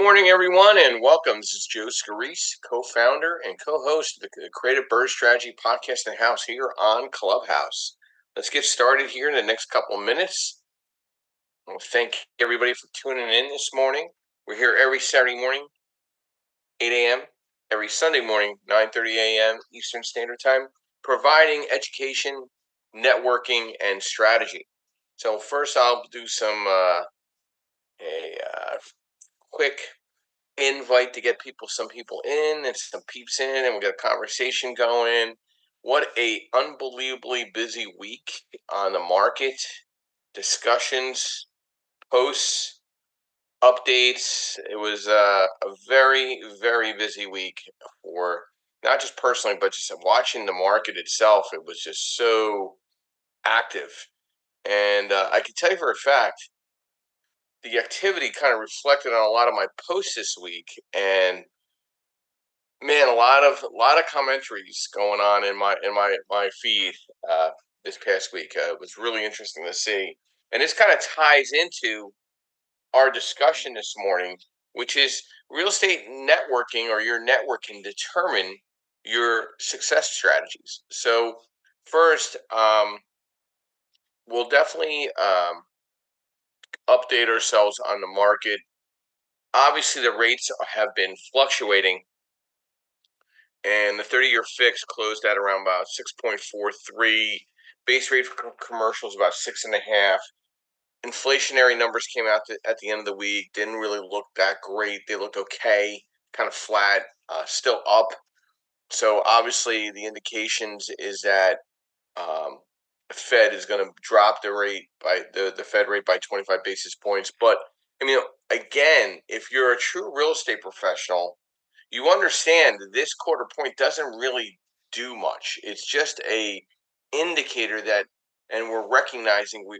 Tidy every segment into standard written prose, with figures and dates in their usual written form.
morning, everyone, and welcome. This is Joe Scarice, co-founder and co-host of the Creative Bird Strategy Podcast and House here on Clubhouse. Let's get started here in the next couple of minutes. I want to thank everybody for tuning in this morning. We're here every Saturday morning, 8 a.m., every Sunday morning, 9:30 a.m. Eastern Standard Time, providing education, networking, and strategy. So first, I'll do some quick invite to get some people in and some peeps in, and we got a conversation going. What a unbelievably busy week on the market. Discussions, posts, updates. It was a very, very busy week for not just personally, but just watching the market itself. It was just so active. And I can tell you for a fact, the activity kind of reflected on a lot of my posts this week. And man, a lot of commentaries going on in my feed this past week. It was really interesting to see, and this kind of ties into our discussion this morning, which is real estate networking, or your network can determine your success strategies. So first, we'll definitely update ourselves on the market. Obviously, the rates have been fluctuating, and the 30-year fix closed at around about 6.43. Base rate for commercials about 6.5. Inflationary numbers came out at the end of the week. Didn't really look that great. They looked okay, kind of flat, still up. So obviously, the indications is that the Fed is going to drop the Fed rate by 25 basis points. But I mean, again, if you're a true real estate professional, you understand that this quarter point doesn't really do much. It's just a indicator that, and we're recognizing we're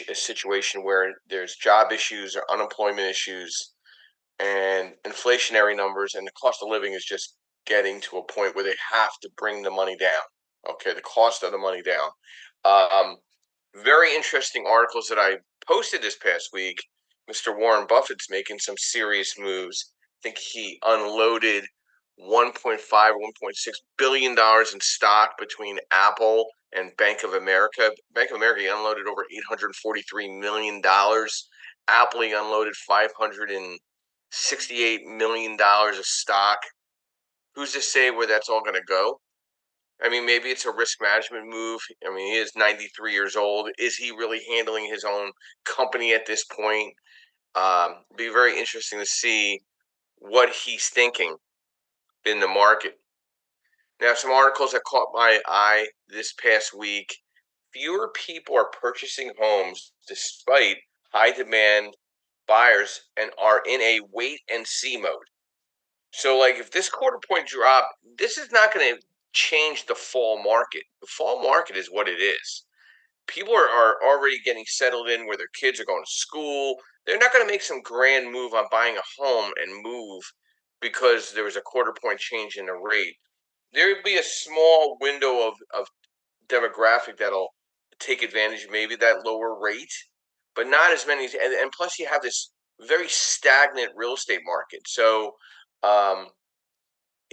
a situation where there's job issues or unemployment issues and inflationary numbers, and the cost of living is just getting to a point where they have to bring the money down. Okay, the cost of the money down. Um, Very interesting articles that I posted this past week. Mr. Warren Buffett's making some serious moves. I think he unloaded 1.5, $1.6 billion in stock between Apple and Bank of America. Bank of America unloaded over $843 million. Apple unloaded $568 million of stock. Who's to say where that's all going to go? I mean, maybe it's a risk management move. I mean, he is 93 years old. Is he really handling his own company at this point? Be very interesting to see what he's thinking in the market. Now, some articles that caught my eye this past week. Fewer people are purchasing homes despite high demand buyers and are in a wait and see mode. So, like, if this quarter point drop, this is not going to change the fall market. The fall market is what it is. People are already getting settled in where their kids are going to school. They're not going to make some grand move on buying a home and move because there was a quarter point change in the rate. There would be a small window of demographic that'll take advantage of maybe that lower rate, but not as many. And plus, you have this very stagnant real estate market. So, um,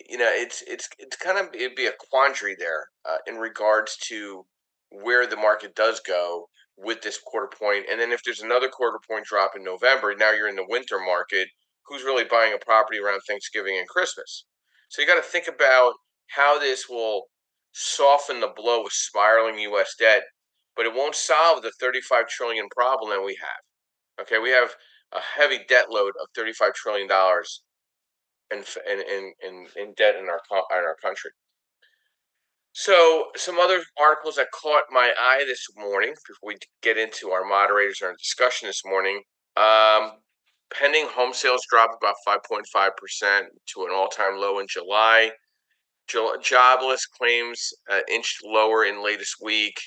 it's kind of, it'd be a quandary there in regards to where the market does go with this quarter point. And then if there's another quarter point drop in November, now you're in the winter market. Who's really buying a property around Thanksgiving and Christmas? So you got to think about how this will soften the blow of spiraling U.S. debt, but it won't solve the 35 trillion problem that we have. Okay, we have a heavy debt load of $35 trillion in debt in our country. So some other articles that caught my eye this morning before we get into our moderators and our discussion this morning. Pending home sales dropped about 5.5% to an all-time low in July. Jobless claims inched lower in latest week.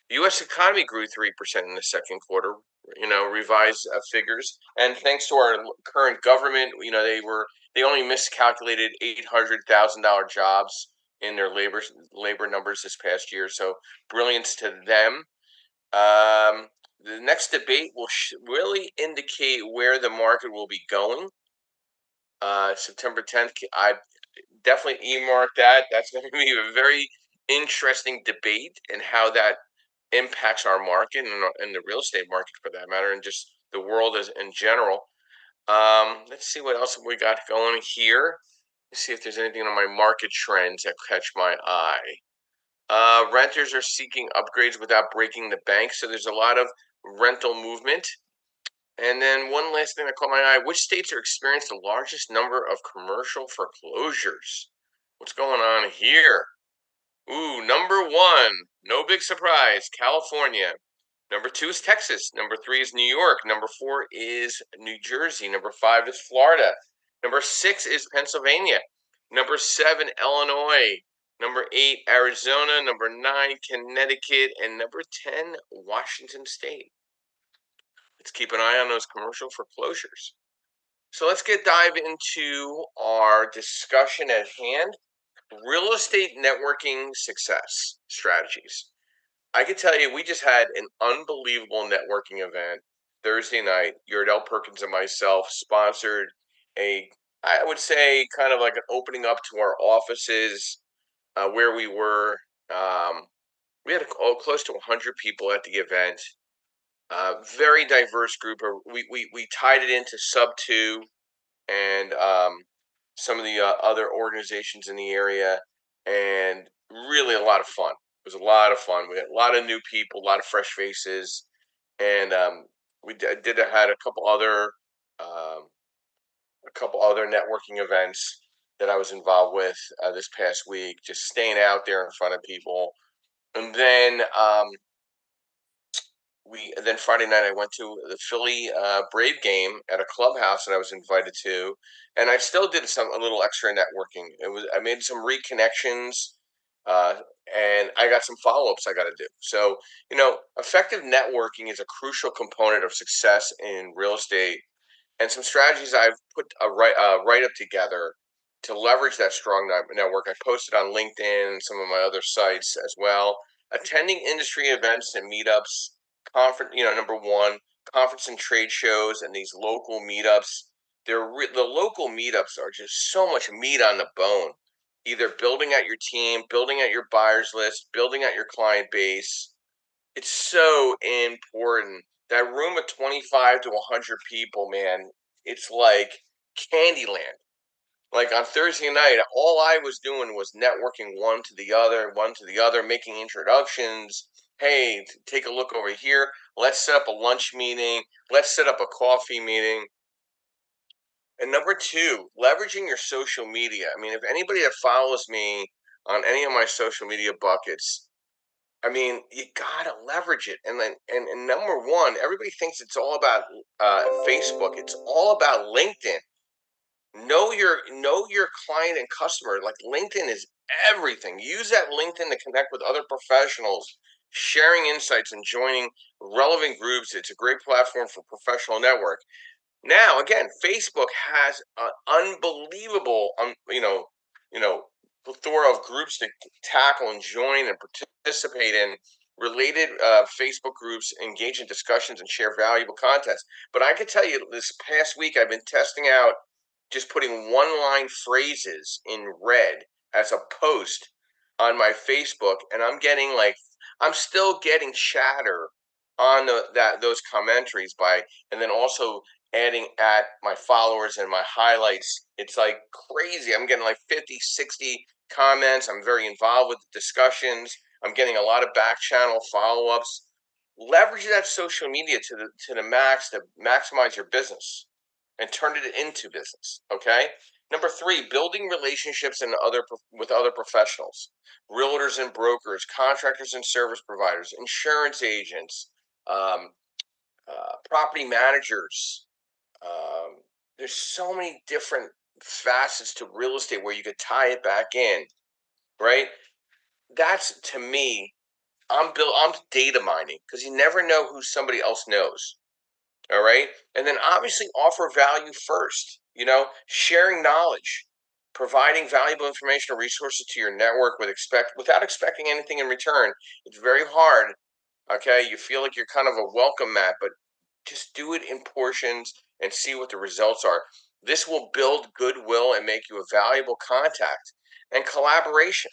The U.S. economy grew 3% in the second quarter. Revised figures, and thanks to our current government, they only miscalculated $800,000 jobs in their labor numbers this past year. So brilliance to them. The next debate will really indicate where the market will be going. September 10th, I definitely earmark that. That's going to be a very interesting debate and how that impacts our market and the real estate market for that matter, and just the world as in general. Let's see what else we got going here. Let's see if there's anything on my market trends that catch my eye. Renters are seeking upgrades without breaking the bank, so there's a lot of rental movement. And then one last thing that caught my eye: which states are experiencing the largest number of commercial foreclosures? What's going on here? Ooh, number one, no big surprise, California. Number two is Texas. Number three is New York. Number four is New Jersey. Number five is Florida. Number six is Pennsylvania. Number seven, Illinois. Number eight, Arizona. Number nine, Connecticut. And number 10, Washington State. Let's keep an eye on those commercial foreclosures. So let's dive into our discussion at hand. Real estate networking success strategies. I can tell you, we just had an unbelievable networking event Thursday night. Yardell Perkins and myself sponsored I would say, kind of like an opening up to our offices where we were. We had close to 100 people at the event. Very diverse group. We tied it into Sub 2 and some of the other organizations in the area, and really a lot of fun. It was a lot of fun. We had a lot of new people, a lot of fresh faces, and we had um, a couple other networking events that I was involved with this past week. Just staying out there in front of people, and then Friday night I went to the Philly Brave game at a clubhouse that I was invited to, and I still did a little extra networking. I made some reconnections, uh, and I got some follow ups I got to do. So effective networking is a crucial component of success in real estate, and some strategies I've put a write up together to leverage that strong network. I posted on LinkedIn and some of my other sites as well. Attending industry events and meetups, conference, number one, conference and trade shows, and these local meetups. The local meetups are just so much meat on the bone. Either building out your team, building out your buyers list, building out your client base. It's so important. That room of 25 to 100 people, man, it's like Candyland. Like on Thursday night, all I was doing was networking one to the other, making introductions. Hey, take a look over here. Let's set up a lunch meeting. Let's set up a coffee meeting. And number two, leveraging your social media. I mean, if anybody that follows me on any of my social media buckets, I mean, you gotta leverage it. And number one, everybody thinks it's all about Facebook. It's all about LinkedIn. Know your client and customer. Like LinkedIn is everything. Use that LinkedIn to connect with other professionals, sharing insights and joining relevant groups. It's a great platform for professional network. Now, again, Facebook has an unbelievable, plethora of groups to tackle and join and participate in. Related Facebook groups engage in discussions and share valuable content. But I can tell you, this past week, I've been testing out just putting one-line phrases in red as a post on my Facebook, and I'm still getting chatter on those commentaries and then also adding at my followers and my highlights. It's like crazy. I'm getting like 50, 60 comments. I'm very involved with the discussions. I'm getting a lot of back channel follow-ups. Leverage that social media to the max to maximize your business and turn it into business. Okay. Number three, building relationships with other professionals, realtors and brokers, contractors and service providers, insurance agents, um, property managers. There's so many different facets to real estate where you could tie it back in, right? That's to me. I'm data mining because you never know who somebody else knows. All right. And then obviously offer value first, sharing knowledge, providing valuable information or resources to your network without expecting anything in return. It's very hard Okay, you feel like you're kind of a welcome mat, but just do it in portions and see what the results are. This will build goodwill and make you a valuable contact. And collaboration.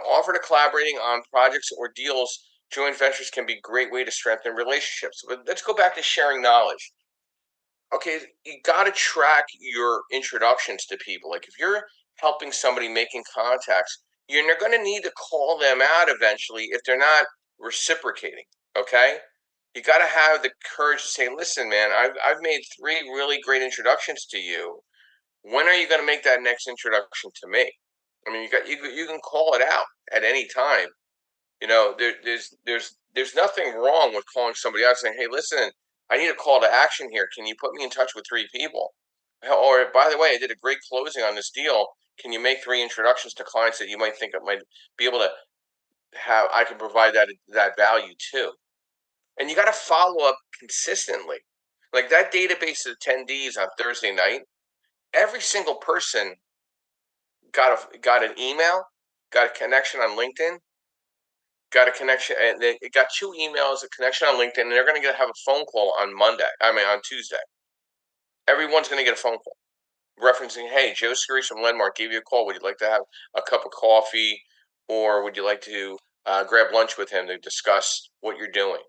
Offer to collaborating on projects or deals. Joint ventures can be a great way to strengthen relationships. But let's go back to sharing knowledge. Okay, you got to track your introductions to people. Like if you're helping somebody making contacts, you're going to need to call them out eventually if they're not reciprocating. Okay, you got to have the courage to say, "Listen, man, I've made 3 really great introductions to you. When are you going to make that next introduction to me?" I mean, you can call it out at any time. There's nothing wrong with calling somebody out saying, "Hey, listen, I need a call to action here. Can you put me in touch with 3 people? Or by the way, I did a great closing on this deal. Can you make 3 introductions to clients that you might think I might be able to have? I can provide that value too." And you got to follow up consistently. Like that database of attendees on Thursday night, every single person got an email, got a connection on LinkedIn, got a connection, and they got 2 emails, a connection on LinkedIn, and they're going to have a phone call on Monday. I mean, on Tuesday. Everyone's going to get a phone call referencing, "Hey, Joe Scarice from Lenmark gave you a call. Would you like to have a cup of coffee, or would you like to grab lunch with him to discuss what you're doing?"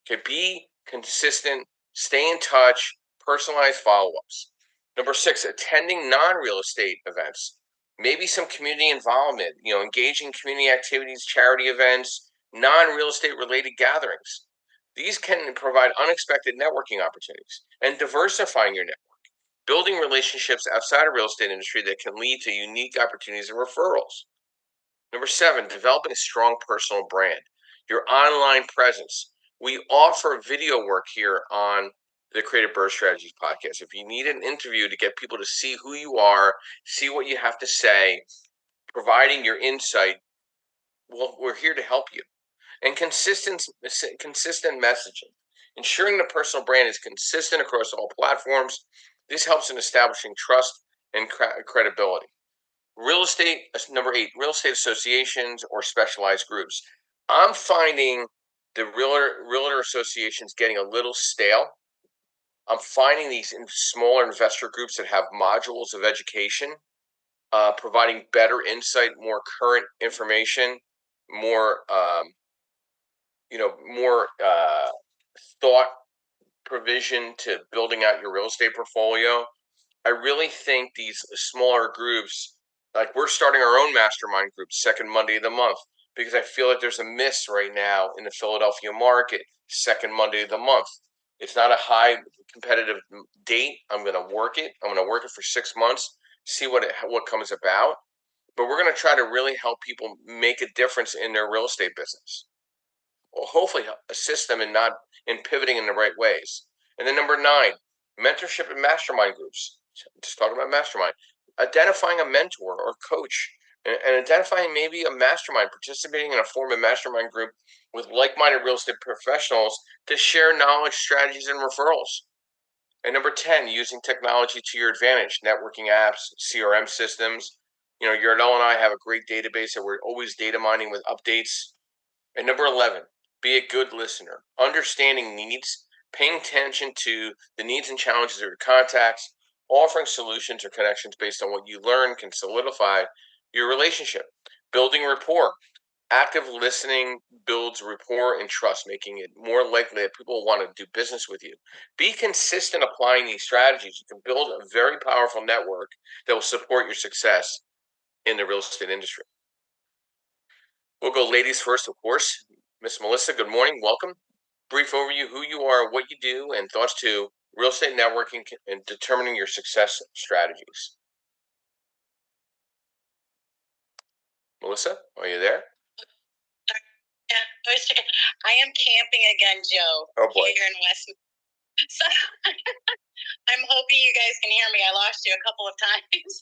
Okay, be consistent, stay in touch, personalized follow ups. Number 6, attending non real estate events. Maybe some community involvement, engaging community activities, charity events, non real estate related gatherings. These can provide unexpected networking opportunities and diversifying your network, building relationships outside of real estate industry that can lead to unique opportunities and referrals. Number 7, developing a strong personal brand, your online presence. We offer video work here on the Creative Birth Strategies podcast. If you need an interview to get people to see who you are, see what you have to say, providing your insight, well, we're here to help you. And consistent messaging, ensuring the personal brand is consistent across all platforms. This helps in establishing trust and credibility. Number 8, real estate associations or specialized groups. I'm finding the realtor associations getting a little stale. I'm finding these smaller investor groups that have modules of education, providing better insight, more current information, more more thought provision to building out your real estate portfolio. I really think these smaller groups, like we're starting our own mastermind group second Monday of the month, because I feel like there's a miss right now in the Philadelphia market, second Monday of the month. It's not a high competitive date. I'm going to work it. I'm going to work it for 6 months, see what comes about. But we're going to try to really help people make a difference in their real estate business. Well, hopefully assist them in pivoting in the right ways. And then number 9, mentorship and mastermind groups. Just talking about mastermind, identifying a mentor or coach, and identifying maybe a mastermind, participating in a form of mastermind group with like-minded real estate professionals to share knowledge, strategies, and referrals. And number 10, using technology to your advantage, networking apps, CRM systems. Yardell and I have a great database that we're always data mining with updates. And number 11, be a good listener, understanding needs, paying attention to the needs and challenges of your contacts, offering solutions or connections based on what you learn can solidify your relationship, building rapport. Active listening builds rapport and trust, making it more likely that people want to do business with you. Be consistent applying these strategies. You can build a very powerful network that will support your success in the real estate industry. We'll go ladies first, of course. Miss Melissa, good morning. Welcome. Brief overview, who you are, what you do, and thoughts to real estate networking and determining your success strategies. Melissa, are you there? Yeah, I am camping again, Joe. Oh boy. Here in West. So I'm hoping you guys can hear me. I lost you a couple of times.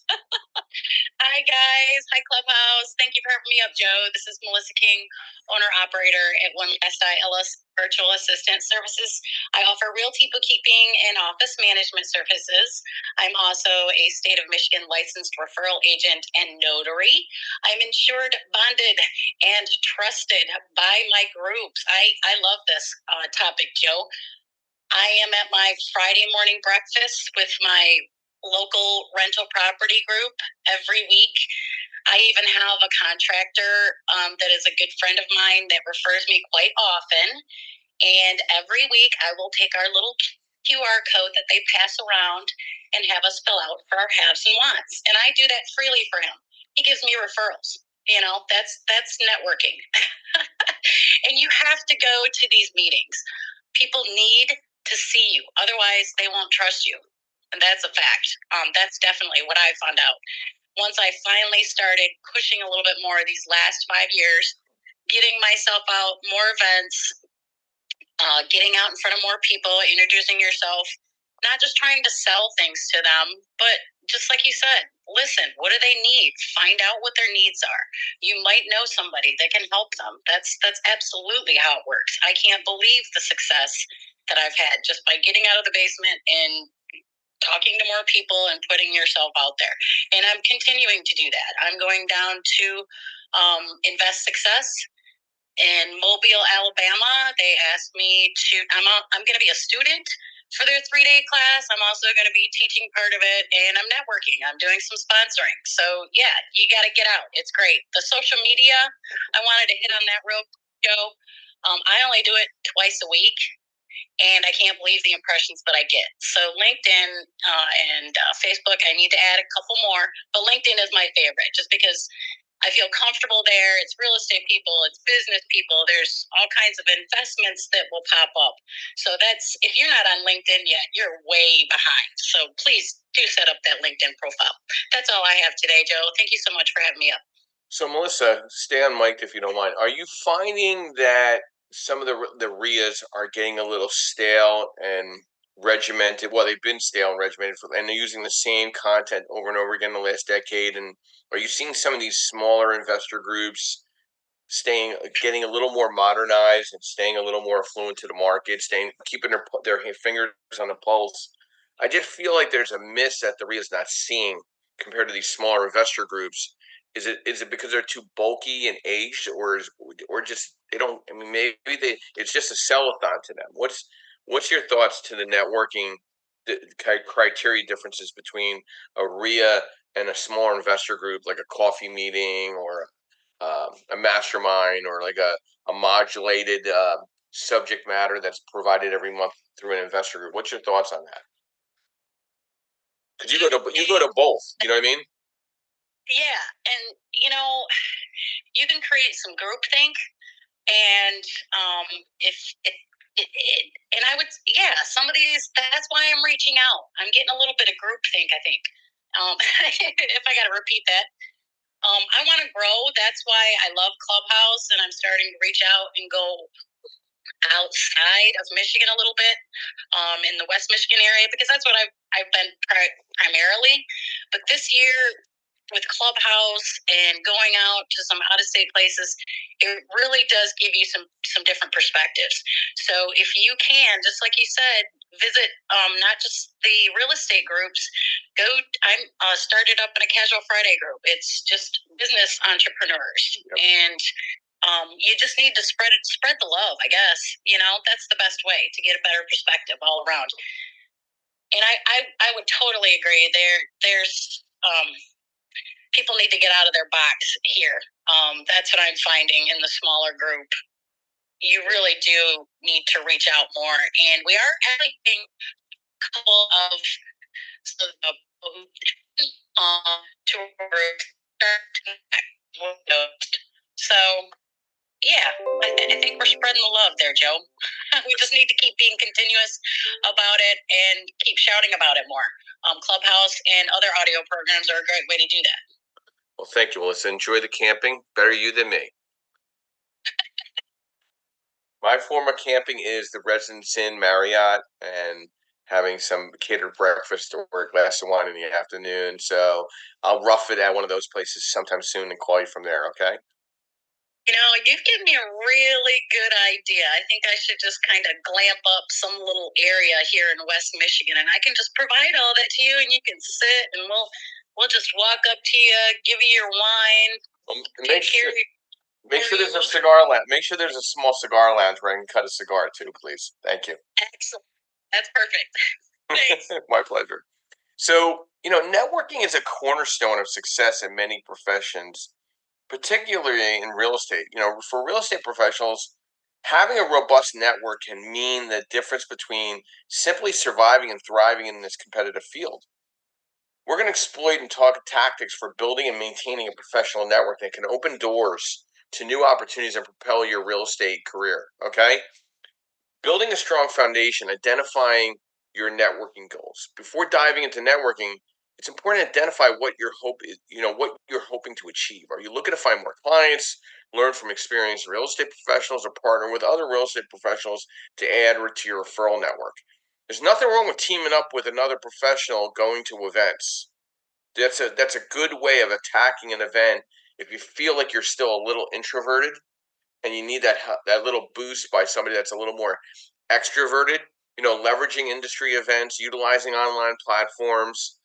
Hi, guys. Hi, Clubhouse. Thank you for having me up, Joe. This is Melissa King, owner operator at One Last Eye LS Virtual Assistant Services. I offer realty bookkeeping and office management services. I'm also a state of Michigan licensed referral agent and notary. I'm insured, bonded, and trusted by my groups. I love this topic, Joe. I am at my Friday morning breakfast with my local rental property group every week. I even have a contractor that is a good friend of mine that refers me quite often. And every week I will take our little QR code that they pass around and have us fill out for our haves and wants. And I do that freely for him. He gives me referrals. You know, that's networking. And you have to go to these meetings. People need to see you. Otherwise, they won't trust you. And that's a fact. That's definitely what I found out. Once I finally started pushing a little bit more these last 5 years, getting myself out, more events, getting out in front of more people, introducing yourself, not just trying to sell things to them, but just like you said, listen, what do they need? Find out what their needs are. You might know somebody that can help them. That's absolutely how it works. I can't believe the success that I've had just by getting out of the basement and talking to more people and putting yourself out there. And I'm continuing to do that. I'm going down to Invest Success in Mobile, Alabama. They asked me to, I'm going to be a student for their 3-day class. I'm also going to be teaching part of it, and I'm networking. I'm doing some sponsoring. So yeah, you got to get out. It's great. The social media, I wanted to hit on that real quick, Joe. I only do it twice a week, and I can't believe the impressions that I get. So LinkedIn and Facebook, I need to add a couple more, but LinkedIn is my favorite just because I feel comfortable there. It's real estate people, it's business people. There's all kinds of investments that will pop up. So that's, if you're not on LinkedIn yet, you're way behind. So please do set up that LinkedIn profile. That's all I have today, Joe. Thank you so much for having me up. So Melissa, stay on mic if you don't mind. Are you finding that some of the RIAs are getting a little stale and regimented? Well, they've been stale and regimented, and they're using the same content over and over again the last decade. And are you seeing some of these smaller investor groups getting a little more modernized and staying a little more affluent to the market, keeping their fingers on the pulse? I just feel like there's a miss that the RIA's not seeing compared to these smaller investor groups. Is it because they're too bulky and aged, or just they don't? I mean, maybe it's just a sell-a-thon to them. What's your thoughts to the networking criteria differences between a RIA and a smaller investor group, like a coffee meeting or a mastermind, or like a modulated subject matter that's provided every month through an investor group? What's your thoughts on that? Because you go to both. You know what I mean? Yeah, and you can create some groupthink, and if it, and I would, yeah, some of these. That's why I'm reaching out. I'm getting a little bit of groupthink, I think. If I got to repeat that, I want to grow. That's why I love Clubhouse, and I'm starting to reach out and go outside of Michigan a little bit, in the West Michigan area, because that's what I've been primarily. But this year, with Clubhouse and going out to some out of state places, it really does give you some different perspectives. So if you can, just like you said, visit not just the real estate groups. I'm started up in a Casual Friday group. It's just business entrepreneurs. Yep. And you just need to spread the love, I guess. That's the best way to get a better perspective all around. And I would totally agree. There's people need to get out of their box here. That's what I'm finding in the smaller group. You really do need to reach out more. And we are having a couple of tour groups. So, yeah, I think we're spreading the love there, Joe. We just need to keep being continuous about it and keep shouting about it more. Clubhouse and other audio programs are a great way to do that. Well, thank you, Melissa. Enjoy the camping. Better you than me. My form of camping is the Residence Inn Marriott, and having some catered breakfast or a glass of wine in the afternoon. So I'll rough it at one of those places sometime soon and call you from there. Okay. You've given me a really good idea. I think I should just kind of glamp up some little area here in West Michigan, and I can just provide all that to you, and you can sit, and we'll just walk up to you, give you your wine. Make sure there's a cigar lounge. Make sure there's a small cigar lounge where I can cut a cigar too, please. Thank you. Excellent. That's perfect. Thanks. My pleasure. So, networking is a cornerstone of success in many professions, particularly in real estate. For real estate professionals, having a robust network can mean the difference between simply surviving and thriving in this competitive field. We're going to exploit and talk tactics for building and maintaining a professional network that can open doors to new opportunities and propel your real estate career. Okay? Building a strong foundation, identifying your networking goals. Before diving into networking, it's important to identify what your hope is, what you're hoping to achieve. Are you looking to find more clients, learn from experienced real estate professionals, or partner with other real estate professionals to add to your referral network? There's nothing wrong with teaming up with another professional going to events. That's a good way of attacking an event if you feel like you're still a little introverted and you need that little boost by somebody that's a little more extroverted. Leveraging industry events, utilizing online platforms.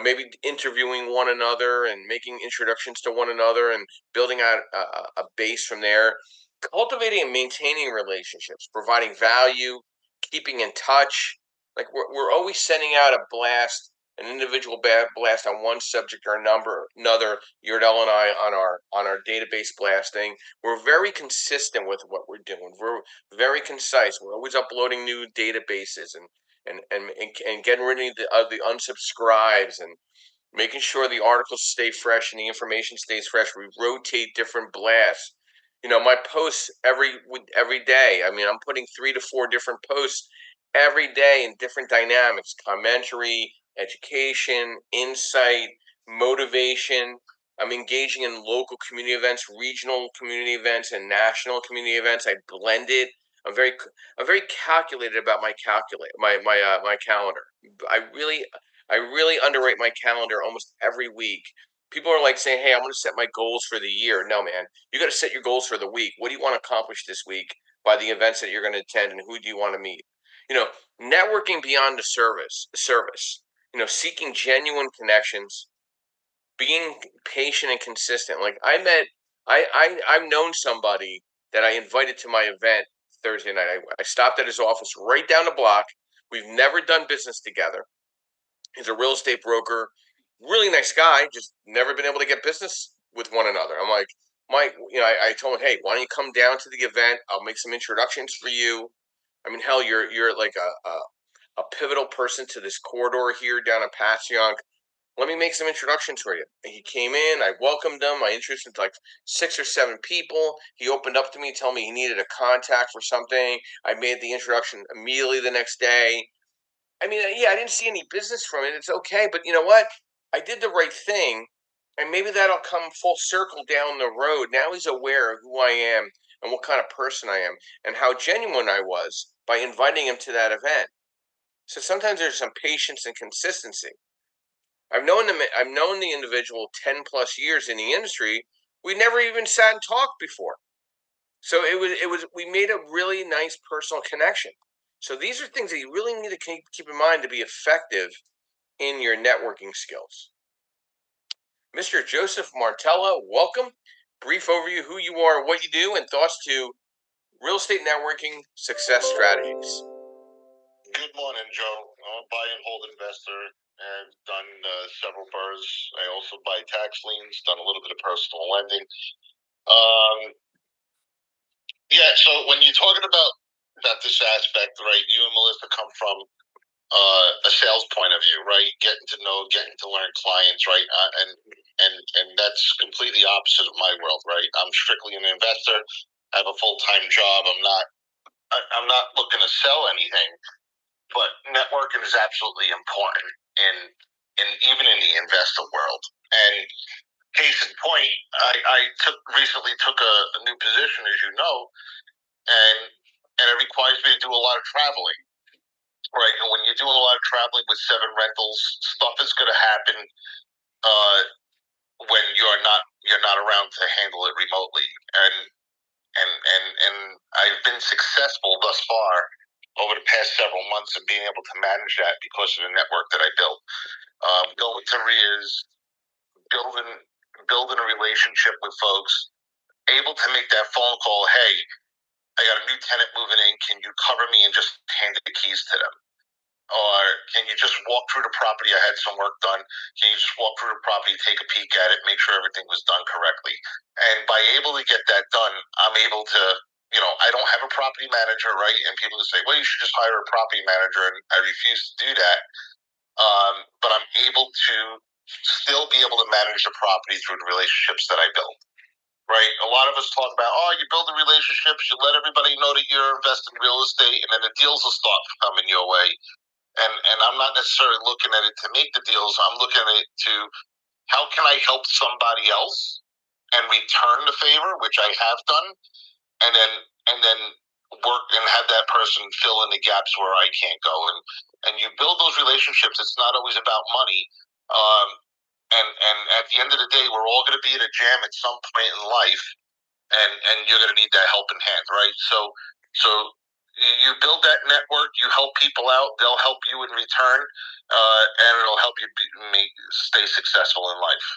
Maybe interviewing one another and making introductions to one another and building out a base from there. Cultivating and maintaining relationships, providing value, keeping in touch. Like we're always sending out a blast, an individual blast on one subject or another. Yardell and I on our database blasting. We're very consistent with what we're doing. We're very concise. We're always uploading new databases and getting rid of the unsubscribes and making sure the articles stay fresh and the information stays fresh. We rotate different blasts. My posts every day. I mean, I'm putting 3 to 4 different posts every day in different dynamics: commentary, education, insight, motivation. I'm engaging in local community events, regional community events, and national community events. I blend it. I'm very calculated about my calendar. I really underrate my calendar almost every week. People are like saying, "Hey, I'm going to set my goals for the year." No, man, you got to set your goals for the week. What do you want to accomplish this week by the events that you're going to attend, and who do you want to meet? Networking beyond the service. Seeking genuine connections, being patient and consistent. Like I've known somebody that I invited to my event Thursday night. I stopped at his office right down the block. We've never done business together. He's a real estate broker, really nice guy, just never been able to get business with one another. I'm like, Mike, I told him, hey, why don't you come down to the event? I'll make some introductions for you. I mean, hell, you're like a pivotal person to this corridor here down in Passyunk. Let me make some introductions for you. And he came in, I welcomed him, I introduced him to like 6 or 7 people. He opened up to me, told me he needed a contact for something. I made the introduction immediately the next day. I mean, yeah, I didn't see any business from it. It's okay, but you know what? I did the right thing, and maybe that'll come full circle down the road. Now he's aware of who I am and what kind of person I am and how genuine I was by inviting him to that event. So sometimes there's some patience and consistency. I've known the individual 10 plus years in the industry. We never even sat and talked before. So we made a really nice personal connection. So these are things that you really need to keep in mind to be effective in your networking skills. Mr. Joseph Martella, welcome. Brief overview who you are, what you do, and thoughts to real estate networking success strategies. Good morning, Joe. I'm a buy and hold investor. I've done several BRRRRs. I also buy tax liens, done a little bit of personal lending. Yeah, so when you're talking about this aspect, right, you and Melissa come from a sales point of view, right? Getting to learn clients, right? And that's completely opposite of my world, right? I'm strictly an investor. I have a full-time job. I'm not looking to sell anything, but networking is absolutely important in even in the investor world. And case in point, I recently took a new position, as you know, and it requires me to do a lot of traveling. Right, and when you're doing a lot lot of traveling with 7Rentals. Stuff is going to happen when you're not around to handle it remotely, and I've been successful thus far over the past several months of being able to manage that because of the network that I built. Going to RIAs, building a relationship with folks, able to make that phone call. Hey, I got a new tenant moving in. Can you cover me and just hand the keys to them? Or can you just walk through the property? I had some work done. Can you just walk through the property, take a peek at it, make sure everything was done correctly? And by able to get that done, I'm able to, I don't have a property manager, right? And people will say, well, you should just hire a property manager. And I refuse to do that. But I'm able to still be able to manage the property through the relationships that I build. Right? A lot of us talk about, you build the relationships, you let everybody know that you're investing in real estate, and then the deals will start coming your way. And I'm not necessarily looking at it to make the deals. I'm looking at it to how can I help somebody else and return the favor, which I have done, and then work and have that person fill in the gaps where I can't go. And you build those relationships. It's not always about money. And at the end of the day, we're all going to be at a jam at some point in life, and you're going to need that helping hand, right? So you build that network, you help people out, they'll help you in return, and it'll help you stay successful in life.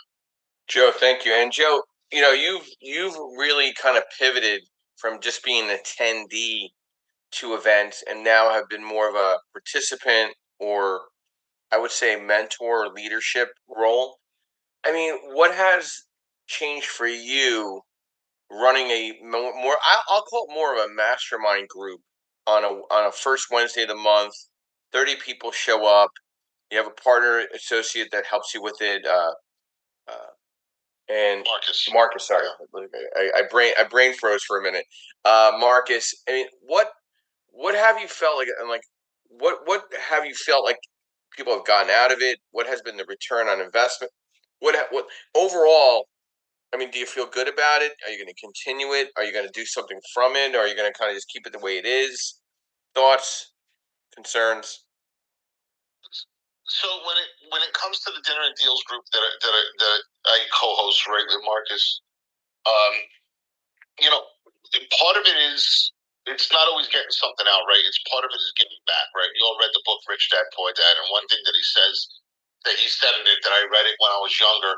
Joe, thank you. And Joe, you've really kind of pivoted from just being an attendee to events, and now have been more of a participant, or I would say mentor or leadership role. I mean, what has changed for you running a more? I'll call it more of a mastermind group on a first Wednesday of the month. 30 people show up. You have a partner associate that helps you with it. And Marcus, sorry, I brain froze for a minute. Marcus, I mean, what have you felt like what have you felt like people have gotten out of it? What has been the return on investment? What overall? I mean, do you feel good about it? Are you going to continue it? Are you going to do something from it? Or are you going to kind of just keep it the way it is? Thoughts, concerns? So when it comes to the dinner and deals group that I co-host right with Marcus, part of it is it's not always getting something out right. It's part of it is giving back, right? You all read the book Rich Dad Poor Dad, and one thing that he says that he said in it that I read it when I was younger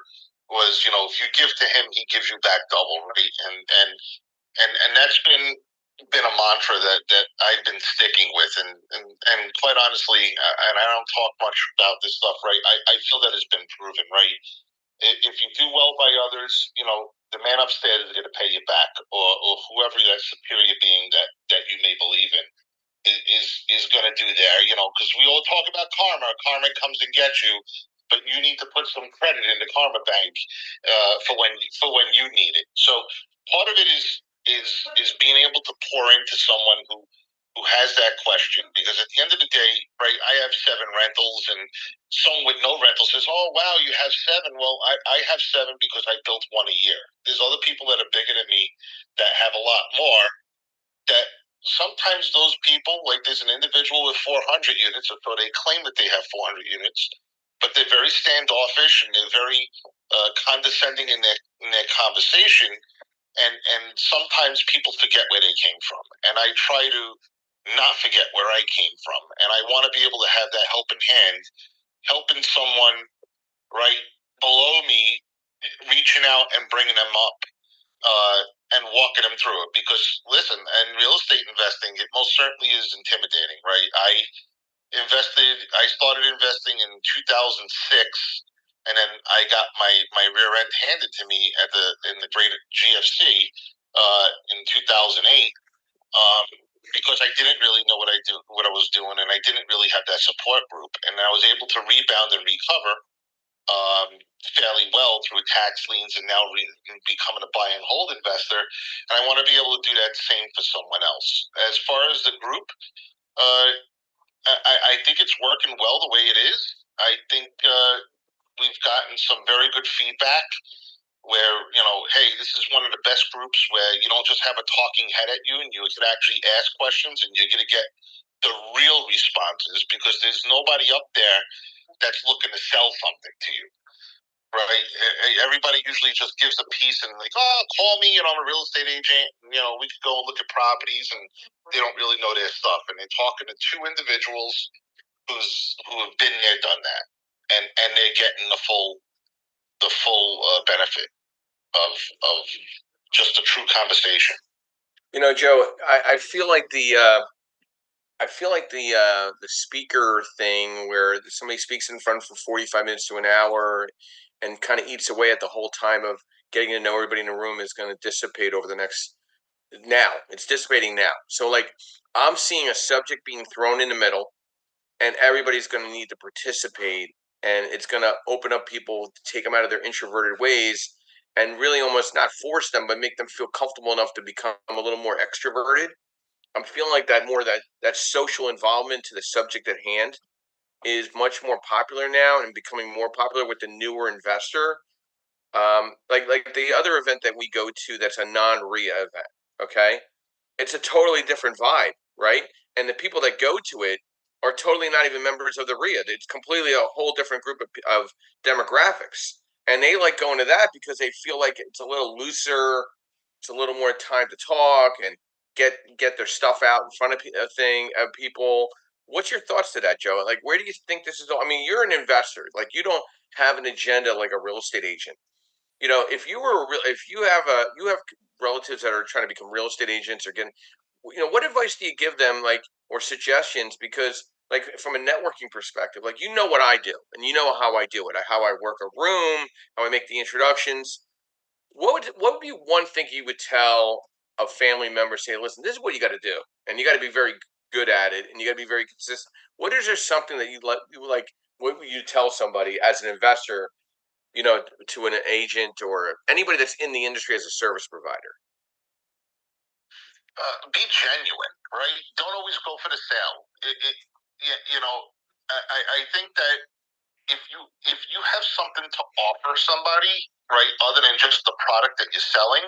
was, if you give to him, he gives you back double, right? And that's been a mantra that I've been sticking with, and quite honestly, and I don't talk much about this stuff, right? I feel that it's been proven, right? If you do well by others, the man upstairs is going to pay you back, or whoever that superior being that you may believe in is going to do there, because we all talk about karma. Karma comes and gets you, but you need to put some credit in the karma bank for when you need it. So part of it is being able to pour into someone who has that question, because at the end of the day, right, I have 7Rentals, and someone with no rental says, oh wow, you have 7. Well, I have 7 because I built one a year. There's other people that are bigger than me that have a lot more, that sometimes those people, like there's an individual with 400 units, or they claim that they have 400 units, but they're very standoffish and they're very condescending in their conversation, and sometimes people forget where they came from, and I try to not forget where I came from, and I want to be able to have that helping hand, helping someone right below me, reaching out and bringing them up, and walking them through it. Because listen, in real estate investing, it most certainly is intimidating, right? I started investing in 2006, and then I got my rear end handed to me in the great GFC in 2008, because I didn't really know what I was doing, and I didn't really have that support group, and I was able to rebound and recover fairly well through tax liens, and now becoming a buy and hold investor. And I want to be able to do that same for someone else. As far as the group, I think it's working well the way it is. I think we've gotten some very good feedback where, hey, this is one of the best groups where you don't just have a talking head at you, and you can actually ask questions, and you're going to get the real responses, because there's nobody up there that's looking to sell something to you. Right. Everybody usually just gives a piece and like, oh, call me, and I'm a real estate agent. We could go and look at properties, and they don't really know their stuff. And they're talking to two individuals who have been there, done that, and they're getting the full benefit of just a true conversation. Joe, I feel like the speaker thing where somebody speaks in front for 45 minutes to an hour and kind of eats away at the whole time of getting to know everybody in the room is going to dissipate over the next. Now it's dissipating now. So like I'm seeing a subject being thrown in the middle, and everybody's going to need to participate, and it's going to open up people to take them out of their introverted ways and really almost not force them, but make them feel comfortable enough to become a little more extroverted. I'm feeling like that social involvement to the subject at hand is much more popular now and becoming more popular with the newer investor. Like the other event that we go to that's a non-RIA event. Okay, it's a totally different vibe, right? And the people that go to it are totally not even members of the RIA. It's completely a whole different group of demographics, and they like going to that because they feel like it's a little looser, it's a little more time to talk and get their stuff out in front of people. What's your thoughts to that, Joe? Like, where do you think this is? I mean, you're an investor. Like, you don't have an agenda like a real estate agent. If you have relatives that are trying to become real estate agents or getting, what advice do you give them, like, or suggestions? Because like from a networking perspective, like what I do and how I do it, how I work a room, how I make the introductions. What would be one thing you would tell a family member? Say, listen, this is what you got to do, and you got to be very good at it, and you got to be very consistent. What is there something that you like? What would you tell somebody as an investor, to an agent or anybody that's in the industry as a service provider? Be genuine, right? Don't always go for the sale. I think that if you have something to offer somebody, right, other than just the product that you're selling,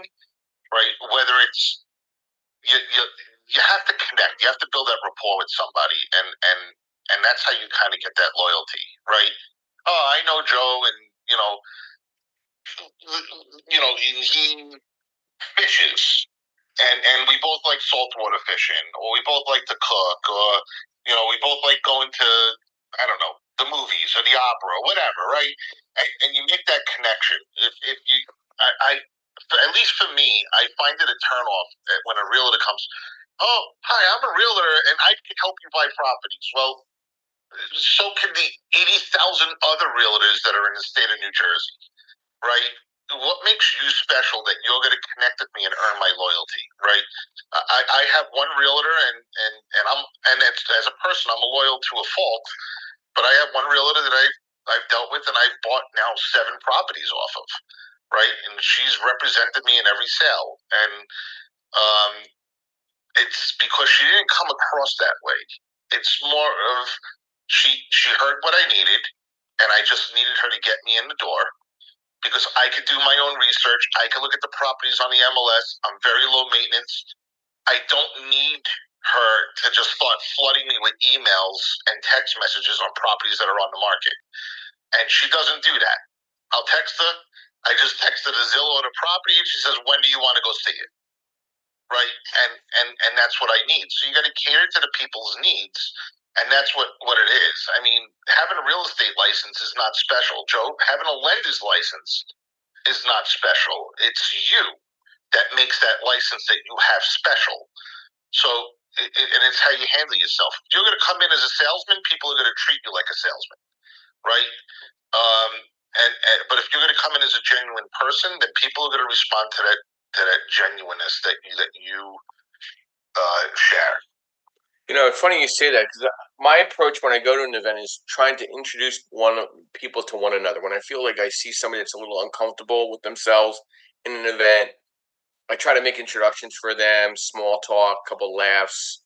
right, whether it's you have to connect, you have to build that rapport with somebody, and that's how you kind of get that loyalty, right? Oh, I know Joe, and he fishes, and we both like saltwater fishing, or we both like to cook, or we both like going to, I don't know, the movies or the opera or whatever, right? And you make that connection. If you, I at least for me, I find it a turn off when a realtor comes. Oh, hi, I'm a realtor, and I can help you buy properties. Well, so can the 80,000 other realtors that are in the state of New Jersey, right? What makes you special that you're going to connect with me and earn my loyalty, right? I have one realtor, and as a person, I'm loyal to a fault. But I have one realtor that I've dealt with, and I've bought now 7 properties off of, right? And she's represented me in every sale, and it's because she didn't come across that way. It's more of she heard what I needed, and I just needed her to get me in the door, because I could do my own research. I could look at the properties on the MLS. I'm very low maintenance. I don't need her to just start flooding me with emails and text messages on properties that are on the market. And she doesn't do that. I'll text her. I just texted a Zillow on a property, and she says, when do you want to go see it? Right? And that's what I need. So you got to cater to the people's needs. And that's what it is. I mean, having a real estate license is not special, Joe. Having a lender's license is not special. It's you that makes that license that you have special. So, and it's how you handle yourself. If you're going to come in as a salesman, people are going to treat you like a salesman, right? But if you're going to come in as a genuine person, then people are going to respond to that genuineness that you share. It's funny you say that, because my approach when I go to an event is trying to introduce people to one another. When I feel like I see somebody that's a little uncomfortable with themselves in an event, I try to make introductions for them, small talk, couple laughs.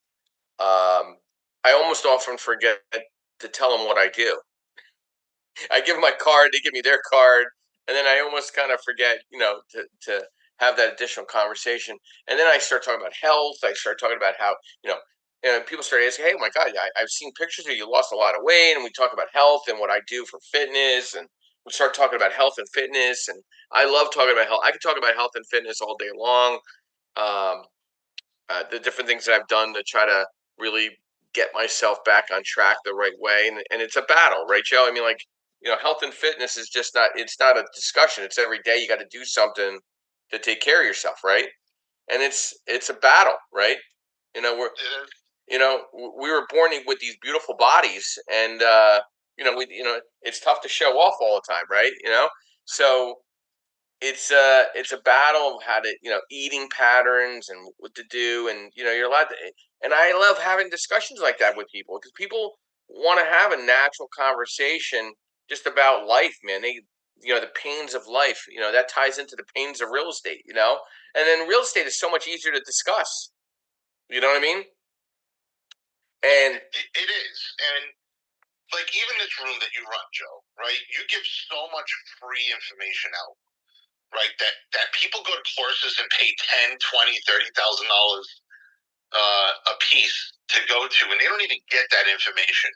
I almost often forget to tell them what I do. I give them my card, they give me their card, and then I almost kind of forget, to have that additional conversation. And then I start talking about health. I start talking about how, and people start asking, "Hey, my God, I've seen pictures of you. You lost a lot of weight," and we talk about health and what I do for fitness, and we start talking about health and fitness, and I love talking about health. I can talk about health and fitness all day long. Um, the different things that I've done to try to really get myself back on track the right way, and it's a battle, right, Joe? I mean, like, health and fitness is just not. It's not a discussion. It's every day you got to do something to take care of yourself, right? And it's a battle, right? You know, we're we were born with these beautiful bodies, and it's tough to show off all the time, right? So it's a battle of how to eating patterns and what to do, and you're allowed to. And I love having discussions like that with people because people want to have a natural conversation just about life, man. The pains of life, that ties into the pains of real estate, and then real estate is so much easier to discuss. You know what I mean? And it is, and like even this room that you run, Joe, right? You give so much free information out, right? That people go to courses and pay $10, $20, $30,000 a piece to go to, and they don't even get that information.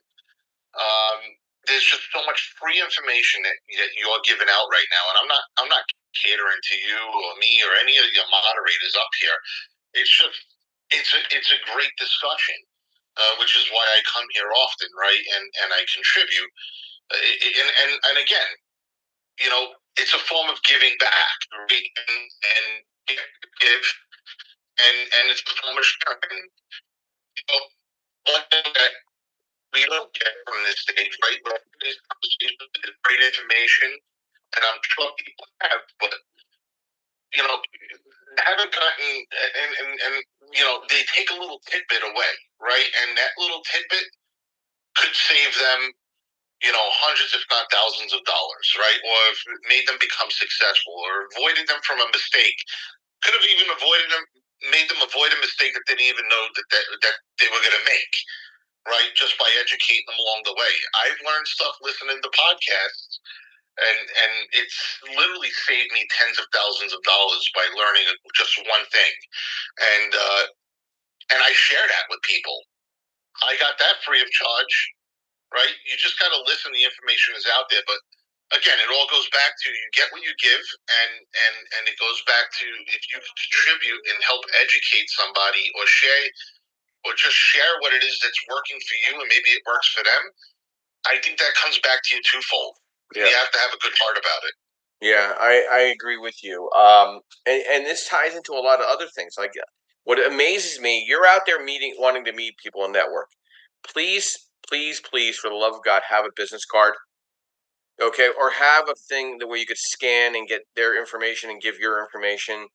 There's just so much free information that you're giving out right now, and I'm not catering to you or me or any of your moderators up here. It's just it's a great discussion, which is why I come here often, right? And I contribute, and again, it's a form of giving back, right? And give, and it's a form of sharing. One thing that we don't get from this stage, right? But this conversation is great information, and I'm sure people have, but haven't gotten, and they take a little tidbit away, right? And that little tidbit could save them, hundreds, if not thousands of dollars, right? Or if it made them become successful or avoided them from a mistake. Could have even made them avoid a mistake that they didn't even know that they were going to make, right? Just by educating them along the way. I've learned stuff listening to podcasts, and it's literally saved me tens of thousands of dollars by learning just one thing. And I share that with people. I got that free of charge, right? You just got to listen. The information is out there, but again, it all goes back to you get what you give, and it goes back to if you contribute and help educate somebody or just share what it is that's working for you, and maybe it works for them. I think that comes back to you twofold. Yeah. You have to have a good heart about it. Yeah, I agree with you. And this ties into a lot of other things. Like what amazes me, you're out there wanting to meet people and network. Please, please, please, for the love of God, have a business card. Okay, or have a thing where you could scan and get their information and give your information.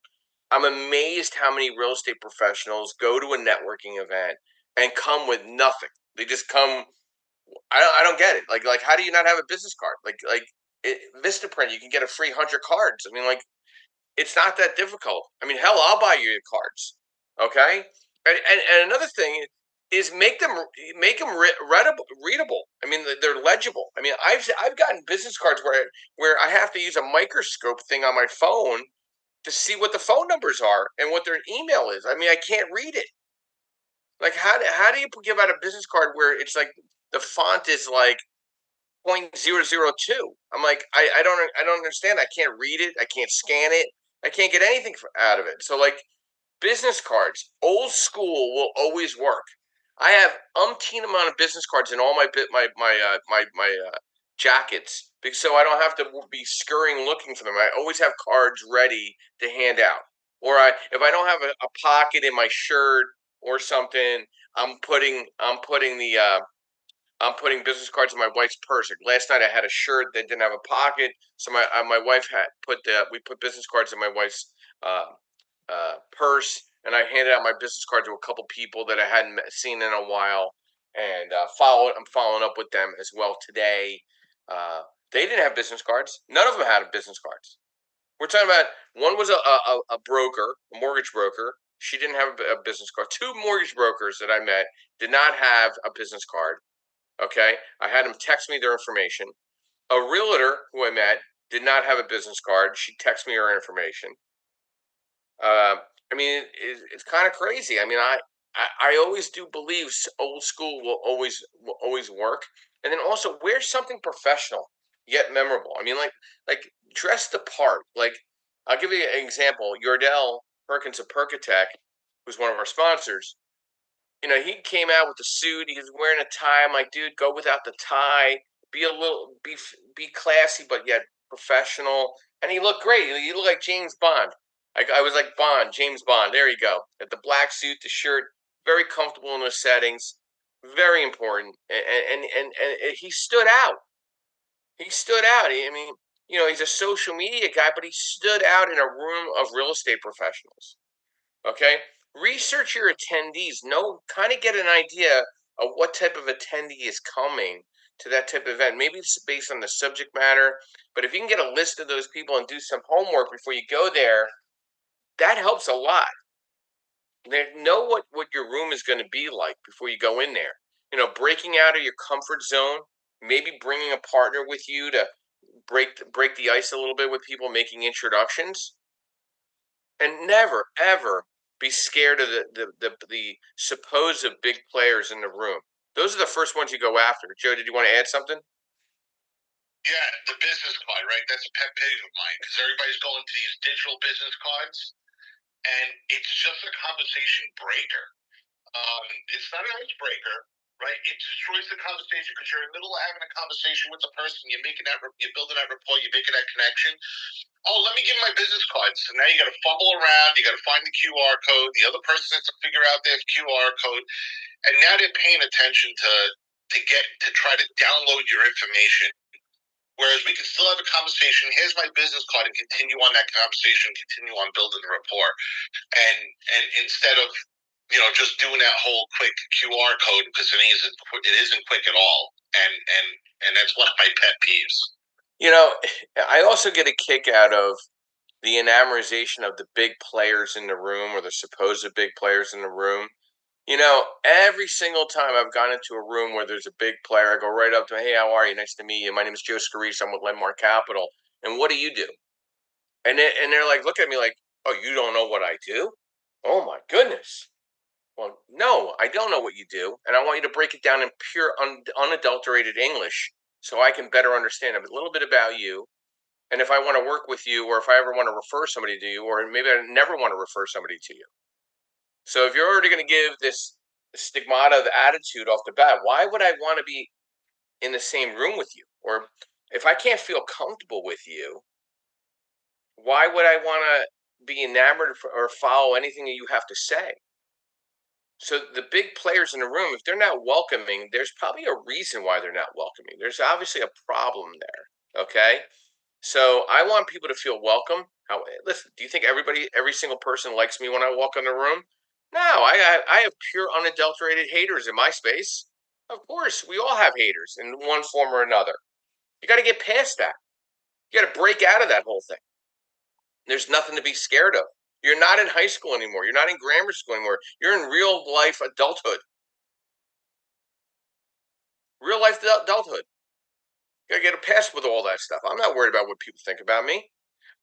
I'm amazed how many real estate professionals go to a networking event and come with nothing. They just come. I don't get it. Like how do you not have a business card? Vistaprint, you can get a free 100 cards. I mean, like, it's not that difficult. I mean, hell, I'll buy you your cards. Okay, and another thing is make them readable. I mean, they're legible. I mean, I've gotten business cards where I have to use a microscope thing on my phone to see what the phone numbers are and what their email is. I mean, I can't read it. Like, how do you give out a business card where it's like the font is like 0.002? I'm like, I don't understand. I can't read it. I can't scan it. I can't get anything out of it. So, like, business cards, old school, will always work. I have umpteen amount of business cards in all my jackets, so I don't have to be scurrying looking for them. I always have cards ready to hand out. Or if I don't have a pocket in my shirt or something, I'm putting business cards in my wife's purse. Like last night, I had a shirt that didn't have a pocket, so my wife had we put business cards in my wife's purse, and I handed out my business card to a couple people that I hadn't seen in a while, and I'm following up with them as well today. They didn't have business cards. None of them had business cards. We're talking about one was a broker, a mortgage broker. She didn't have a business card. Two mortgage brokers that I met did not have a business card. Okay, I had them text me their information. A realtor who I met did not have a business card. She texted me her information. I mean, it's kind of crazy. I mean, I always do believe old school will always work. And then also wear something professional yet memorable. I mean, like dress the part. Like I'll give you an example. Yordell Perkins of Perkatech, who's one of our sponsors. He came out with the suit. He was wearing a tie. I'm like, dude, go without the tie. Be classy, but yet professional. And he looked great. He looked like James Bond. I was like James Bond. There you go. At the black suit, the shirt, very comfortable in those settings. Very important. And he stood out. He stood out. I mean, he's a social media guy, but he stood out in a room of real estate professionals. Okay, research your attendees. Kind of get an idea of what type of attendee is coming to that type of event. Maybe it's based on the subject matter, but if you can get a list of those people and do some homework before you go there, that helps a lot. Know what your room is going to be like before you go in there. Breaking out of your comfort zone, maybe bringing a partner with you to break the ice a little bit with people, making introductions, and never ever be scared of the supposed big players in the room. Those are the first ones you go after. Joe, did you want to add something? Yeah, the business card, right? That's a pet peeve of mine because everybody's going to these digital business cards, and it's just a conversation breaker. It's not an icebreaker, right? It destroys the conversation because you're in the middle of having a conversation with the person. You're building that rapport. You're making that connection. Oh, let me give my business card. So now you got to fumble around. You got to find the QR code. The other person has to figure out their QR code, and now they're paying attention to try to download your information. Whereas we can still have a conversation. Here's my business card, and continue on that conversation. Continue on building the rapport, and instead of just doing that whole quick QR code because it isn't quick at all, and that's one of my pet peeves. I also get a kick out of the enamorization of the big players in the room or the supposed big players in the room. Every single time I've gone into a room where there's a big player, I go right up to him, hey, how are you? Nice to meet you. My name is Joe Scarice. I'm with Lenmark Capital. And what do you do? And they're like, look at me like, oh, you don't know what I do? Oh, my goodness. Well, no, I don't know what you do. And I want you to break it down in pure, unadulterated English so I can better understand a little bit about you. And if I want to work with you, or if I ever want to refer somebody to you, or maybe I never want to refer somebody to you. So if you're already going to give this stigmata of attitude off the bat, why would I want to be in the same room with you? Or if I can't feel comfortable with you, why would I want to be enamored or follow anything that you have to say? So the big players in the room, if they're not welcoming, there's probably a reason why they're not welcoming. There's obviously a problem there. Okay. So I want people to feel welcome. Listen, do you think every single person likes me when I walk in the room? No, I have pure unadulterated haters in my space. Of course, we all have haters in one form or another. You got to get past that. You got to break out of that whole thing. There's nothing to be scared of. You're not in high school anymore. You're not in grammar school anymore. You're in real life adulthood. Real life adulthood. You got to get a pass with all that stuff. I'm not worried about what people think about me.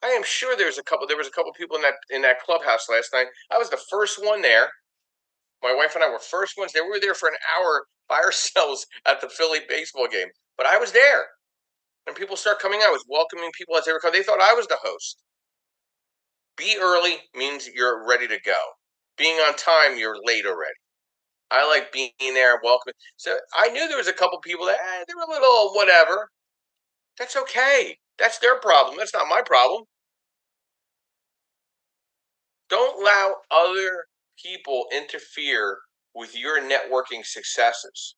I am sure there was a couple people in that clubhouse last night. I was the first one there. My wife and I were first ones there. We were there for an hour by ourselves at the Philly baseball game. But I was there. And people start coming out. I was welcoming people as they were coming. They thought I was the host. Be early means you're ready to go. Being on time, you're late already. I like being there, welcoming. So I knew there was a couple people that they were a little whatever. That's okay. That's their problem. That's not my problem. Don't allow other people interfere with your networking successes.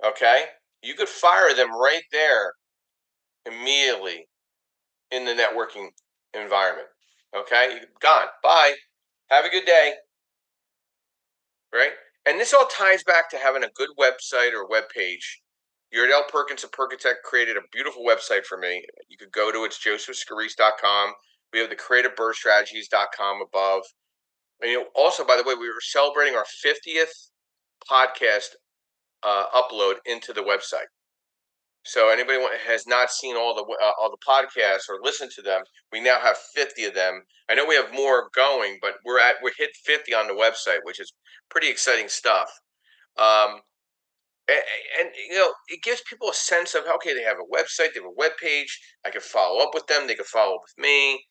Okay? You could fire them right there immediately in the networking environment. Okay? Gone. Bye. Have a good day. Right? And this all ties back to having a good website or web page. Yordell Perkins of Perkatech created a beautiful website for me. You could go to it's josephscarice.com. We have the creativebirdstrategies.com above. And also, by the way, we were celebrating our 50th podcast upload into the website. So anybody has not seen all the podcasts or listened to them, we now have 50 of them. I know we have more going, but we're hit 50 on the website, which is pretty exciting stuff. Um, and it gives people a sense of, okay, they have a website, they have a web page. I can follow up with them. They can follow up with me.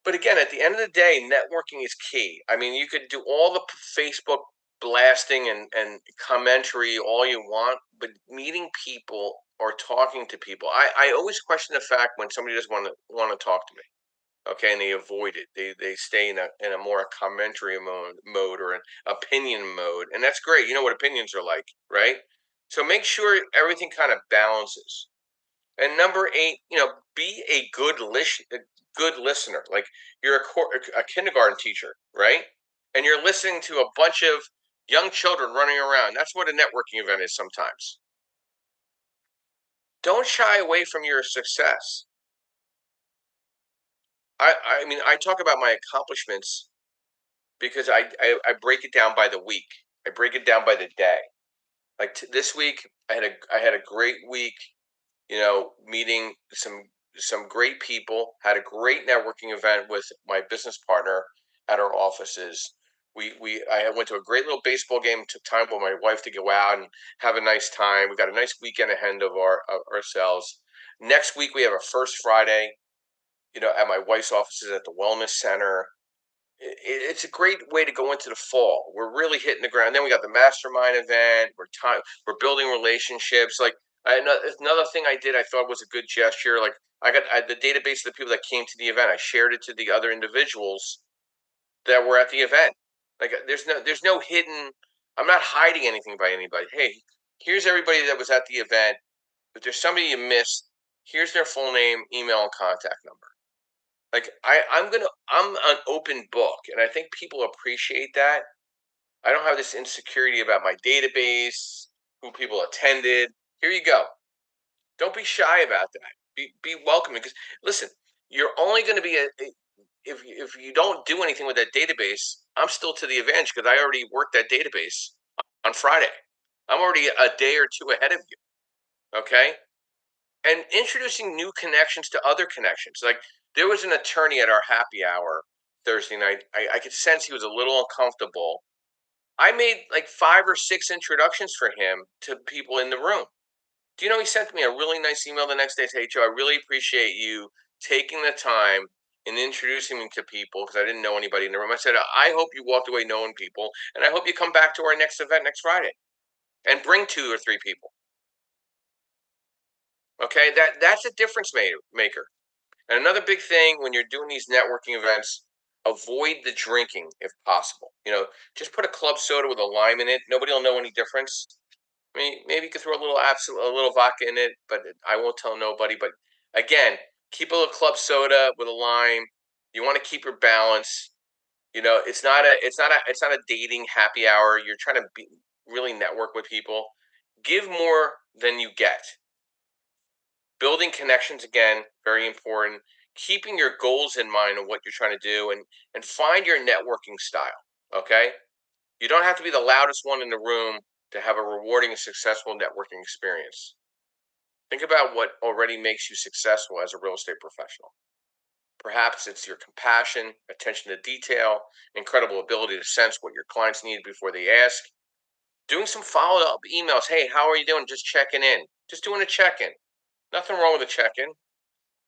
But again, at the end of the day, networking is key. I mean, you could do all the Facebook blasting and commentary all you want, but meeting people or talking to people, I always question the fact when somebody doesn't want to talk to me. Okay, and they avoid it. They stay in a more commentary mode or an opinion mode, and that's great. You know what opinions are like, right? So make sure everything kind of balances. And number 8, be a good listener. Like you're a kindergarten teacher, right? And you're listening to a bunch of young children running around. That's what a networking event is sometimes. Don't shy away from your success. I mean, I talk about my accomplishments because I break it down by the week. I break it down by the day. Like this week, I had a great week. Meeting some great people. Had a great networking event with my business partner at our offices. I went to a great little baseball game. Took time with my wife to go out and have a nice time. We got a nice weekend ahead of ourselves. Next week we have our first Friday. At my wife's offices at the Wellness Center. It's a great way to go into the fall. We're really hitting the ground. Then we got the mastermind event. We're building relationships. Like another thing I did, I thought was a good gesture. Like the database of the people that came to the event. I shared it to the other individuals that were at the event. Like there's no hidden. I'm not hiding anything by anybody. Hey, here's everybody that was at the event. If there's somebody you missed, here's their full name, email, and contact number. Like I'm an open book, and I think people appreciate that. I don't have this insecurity about my database, who people attended. Here you go. Don't be shy about that. Be welcoming, because listen, you're only going to be if you don't do anything with that database. I'm still to the advantage because I already worked that database on Friday. I'm already a day or two ahead of you. Okay, and introducing new connections to other connections. Like there was an attorney at our happy hour Thursday night. I could sense he was a little uncomfortable. I made like 5 or 6 introductions for him to people in the room. Do you know he sent me a really nice email the next day? Say, hey, Joe, I really appreciate you taking the time and introducing me to people because I didn't know anybody in the room. I said, I hope you walked away knowing people, and I hope you come back to our next event next Friday and bring 2 or 3 people. Okay, that's a difference maker. And another big thing when you're doing these networking events, avoid the drinking if possible. Just put a club soda with a lime in it. Nobody will know any difference. I mean, maybe you could throw a little vodka in it, but I won't tell nobody. But again, keep a little club soda with a lime. You want to keep your balance. It's not a dating happy hour. You're trying to really network with people. Give more than you get. Building connections, again, very important. Keeping your goals in mind of what you're trying to do, and find your networking style. Okay, you don't have to be the loudest one in the room to have a rewarding and successful networking experience. Think about what already makes you successful as a real estate professional. Perhaps it's your compassion, attention to detail, incredible ability to sense what your clients need before they ask. Doing some follow up emails. Hey, how are you doing? Just checking in. Just doing a check in. Nothing wrong with a check in.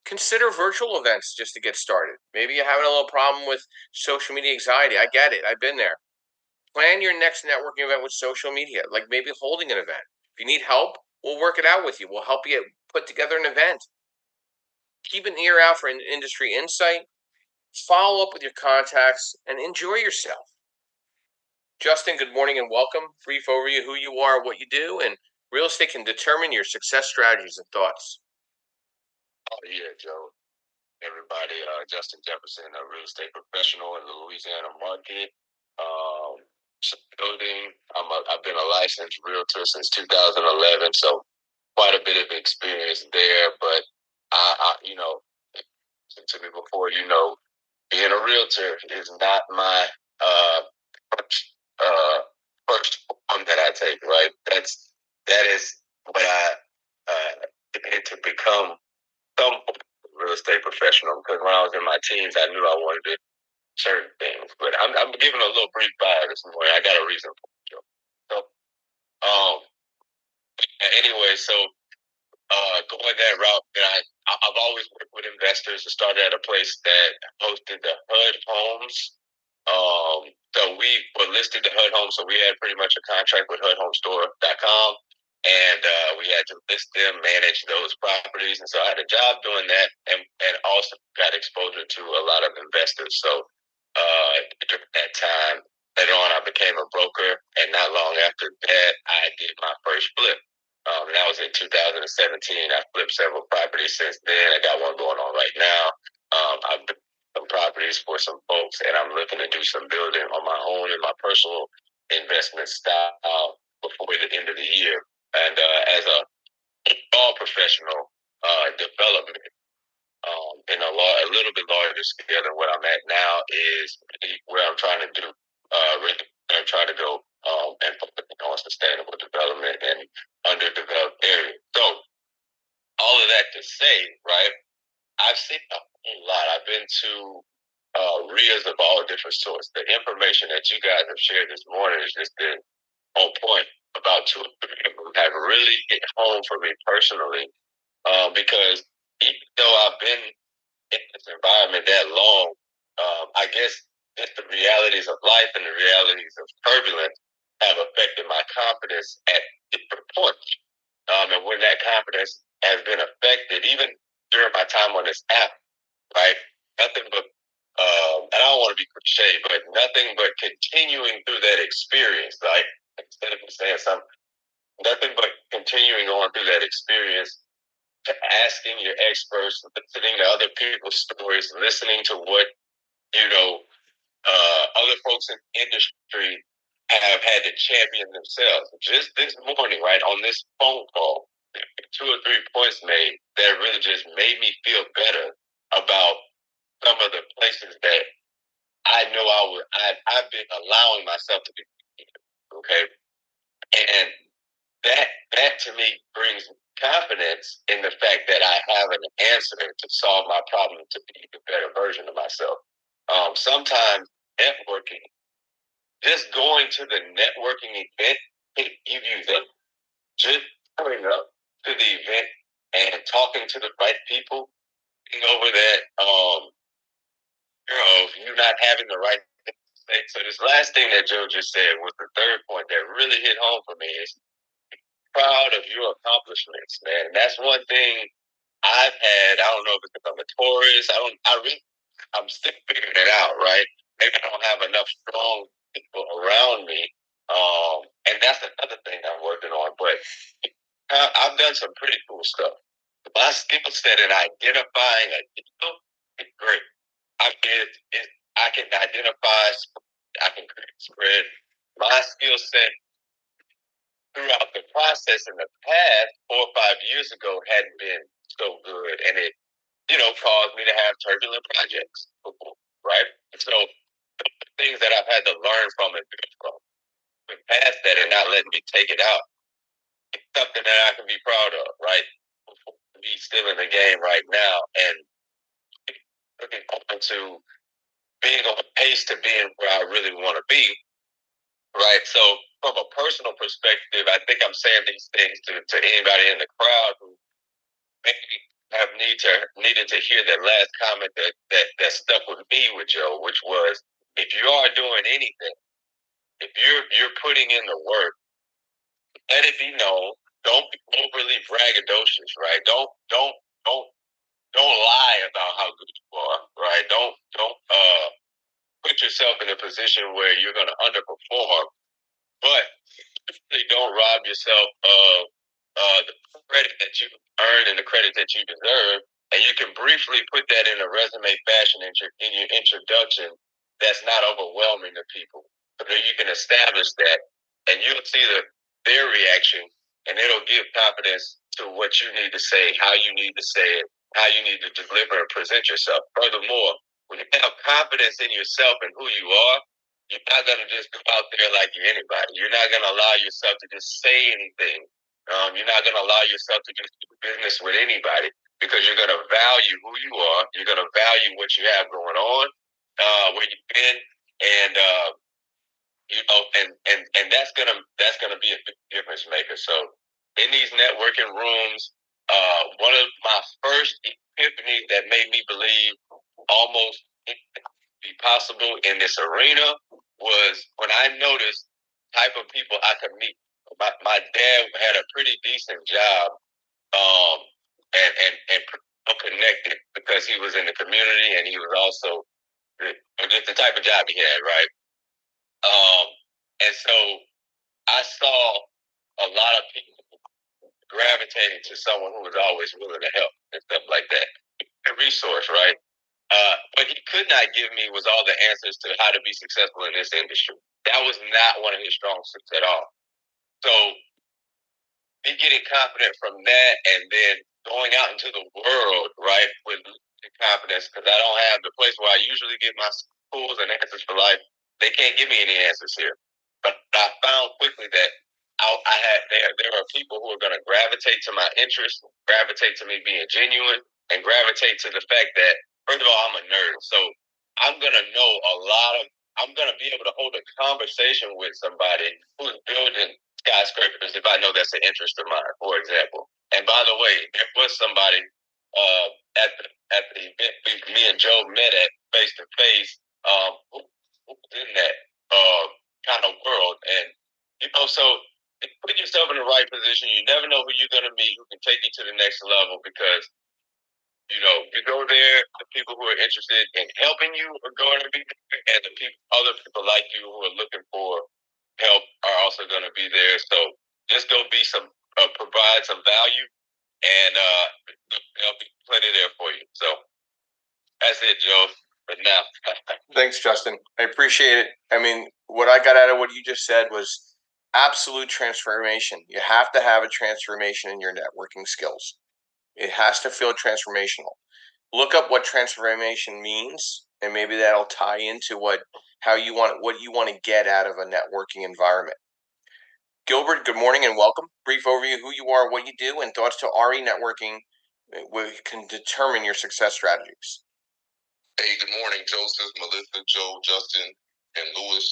Consider virtual events just to get started. Maybe you're having a little problem with social media anxiety. I get it. I've been there. Plan your next networking event with social media, like maybe holding an event. If you need help, we'll work it out with you. We'll help you put together an event. Keep an ear out for industry insight. Follow up with your contacts and enjoy yourself. Justin, good morning and welcome. Brief overview who you are, what you do, and real estate can determine your success strategies and thoughts. Oh yeah, Joe. Everybody, Justin Jefferson, a real estate professional in the Louisiana market. Building. I've been a licensed realtor since 2011, so quite a bit of experience there. But to me before, being a realtor is not my first one that I take. Right. That is what I become some real estate professional, because when I was in my teens, I knew I wanted to certain things. But I'm giving a little brief bio this morning. I got a reason for it. So, anyway, so going that route, I've always worked with investors. I started at a place that hosted the HUD homes. So we were listed the HUD homes, so we had pretty much a contract with HUDHomestore.com, and we had to list them, manage those properties, and so I had a job doing that, and also got exposure to a lot of investors. So during that time, later on, I became a broker, and not long after that, I did my first flip. And that was in 2017. I flipped several properties since then. I got one going on right now. I've built some properties for some folks, and I'm looking to do some building on my own in my personal investment style before the end of the year. And as a all professional development in a little bit larger scale than what I'm at now is really where I'm trying to do. Really, I'm trying to go and focus on sustainable development and underdeveloped areas. So, all of that to say, right? I've seen a whole lot. I've been to RIAs of all different sorts. The information that you guys have shared this morning has just been on point. About 2 or 3 of them have really hit home for me personally, because even though I've been in this environment that long, I guess just the realities of life and the realities of turbulence have affected my confidence at different points. And when that confidence has been affected, even during my time on this app, right? Nothing but, and I don't want to be cliche, but nothing but continuing through that experience, like instead of saying something, nothing but continuing on through that experience, asking your experts, listening to other people's stories, listening to what, you know, other folks in the industry have had to champion themselves. Just this morning, right, on this phone call, 2 or 3 points made that really just made me feel better about some of the places that I know I've been allowing myself to be, okay? And that to me brings confidence in the fact that I have an answer to solve my problem to be a better version of myself. Sometimes networking, just going to the networking event can give you that. Just showing up to the event and talking to the right people, being over that, you not having the right thing to say. So this last thing that Joe just said was the third point that really hit home for me is proud of your accomplishments, man. And that's one thing I've had. I don't know if it's because I'm a Taurus. I'm still figuring it out, right? Maybe I don't have enough strong people around me. And that's another thing I'm working on. But I've done some pretty cool stuff. My skill set in identifying a deal is great. I can identify, I can create spread. My skill set throughout the process in the past 4 or 5 years ago hadn't been so good, and it caused me to have turbulent projects before, right? So the things that I've had to learn from and build from, past that and not letting me take it out, it's something that I can be proud of, right? Me still in the game right now and looking forward to being on pace to being where I really want to be, right? So from a personal perspective, I think I'm saying these things to anybody in the crowd who maybe have needed to hear that last comment that stuck with me with Joe, which was, if you are doing anything, if you're putting in the work, let it be known. Don't be overly braggadocious, right? Don't lie about how good you are, right? Don't put yourself in a position where you're going to underperform, but really don't rob yourself of the credit that you earn and the credit that you deserve. And you can briefly put that in a resume fashion in your introduction that's not overwhelming to people. So that you can establish that, and you'll see their reaction, and it'll give confidence to what you need to say, how you need to say it, how you need to deliver and present yourself. Furthermore, when you have confidence in yourself and who you are, you're not going to just go out there like you're anybody. You're not going to allow yourself to just say anything. You're not going to allow yourself to just do business with anybody because you're going to value who you are. You're going to value what you have going on, where you've been, and and that's gonna be a big difference maker. So in these networking rooms, one of my first epiphanies that made me believe almost it could be possible in this arena was when I noticed type of people I could meet. My dad had a pretty decent job, and pretty well connected because he was in the community and he was also just the type of job he had, right? And so I saw a lot of people gravitating to someone who was always willing to help and stuff like that. A resource, right? What he could not give me was all the answers to how to be successful in this industry. That was not one of his strong suits at all. So me getting confident from that and then going out into the world, right, with confidence, because I don't have the place where I usually get my tools and answers for life. They can't give me any answers here. But I found quickly that there are people who are going to gravitate to my interests, gravitate to me being genuine, and gravitate to the fact that, first of all, I'm a nerd. So I'm going to know I'm going to be able to hold a conversation with somebody who's building skyscrapers if I know that's an interest of mine, for example. And by the way, there was somebody at the event me and Joe met at face to face who was in that kind of world. And, so put yourself in the right position. You never know who you're going to meet who can take you to the next level because, you go there, the people who are interested in helping you are going to be there, and other people like you who are looking for help are also going to be there. So just go provide some value, and there'll be plenty there for you. So that's it, Joe. But now, Thanks, Justin. I appreciate it. I mean, what I got out of what you just said was absolute transformation. You have to have a transformation in your networking skills. It has to feel transformational. Look up what transformation means, and maybe that'll tie into what you want to get out of a networking environment. Gilbert, good morning and welcome. Brief overview of who you are, what you do, and thoughts to RE networking can determine your success strategies. Hey, good morning, Joseph, Melissa, Joe, Justin, and Louis.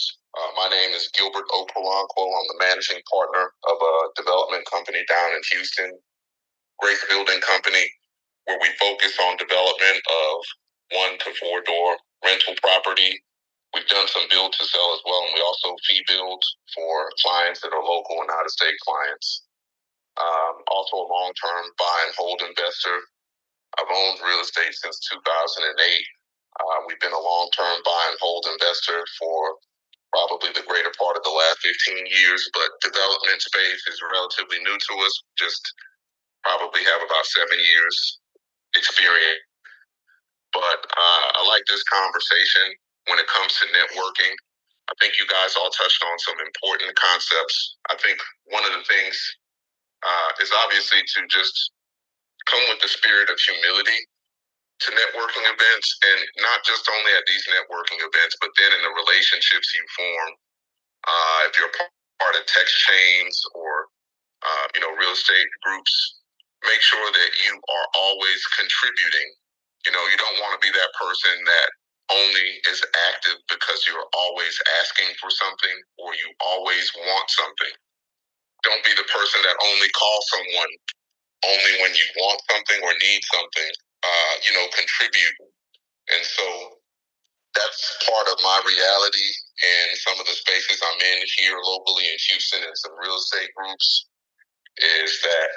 My name is Gilbert O. Polanco. I'm the managing partner of a development company down in Houston, Grace Building Company, where we focus on development of 1 to 4 door rental property. We've done some build to sell as well, and we also fee build for clients that are local and out-of-state clients. Also a long-term buy and hold investor. I've owned real estate since 2008. We've been a long-term buy and hold investor for probably the greater part of the last 15 years, but development space is relatively new to us. Just probably have about 7 years experience. But I like this conversation when it comes to networking. I think you guys all touched on some important concepts. I think one of the things is obviously to just come with the spirit of humility to networking events, and not just only at these networking events, but then in the relationships you form. If you're part of text chains or real estate groups, make sure that you are always contributing. You don't want to be that person that only is active because you're always asking for something or you always want something. Don't be the person that only calls someone only when you want something or need something. Contribute. And so that's part of my reality and some of the spaces I'm in here locally in Houston and some real estate groups is that,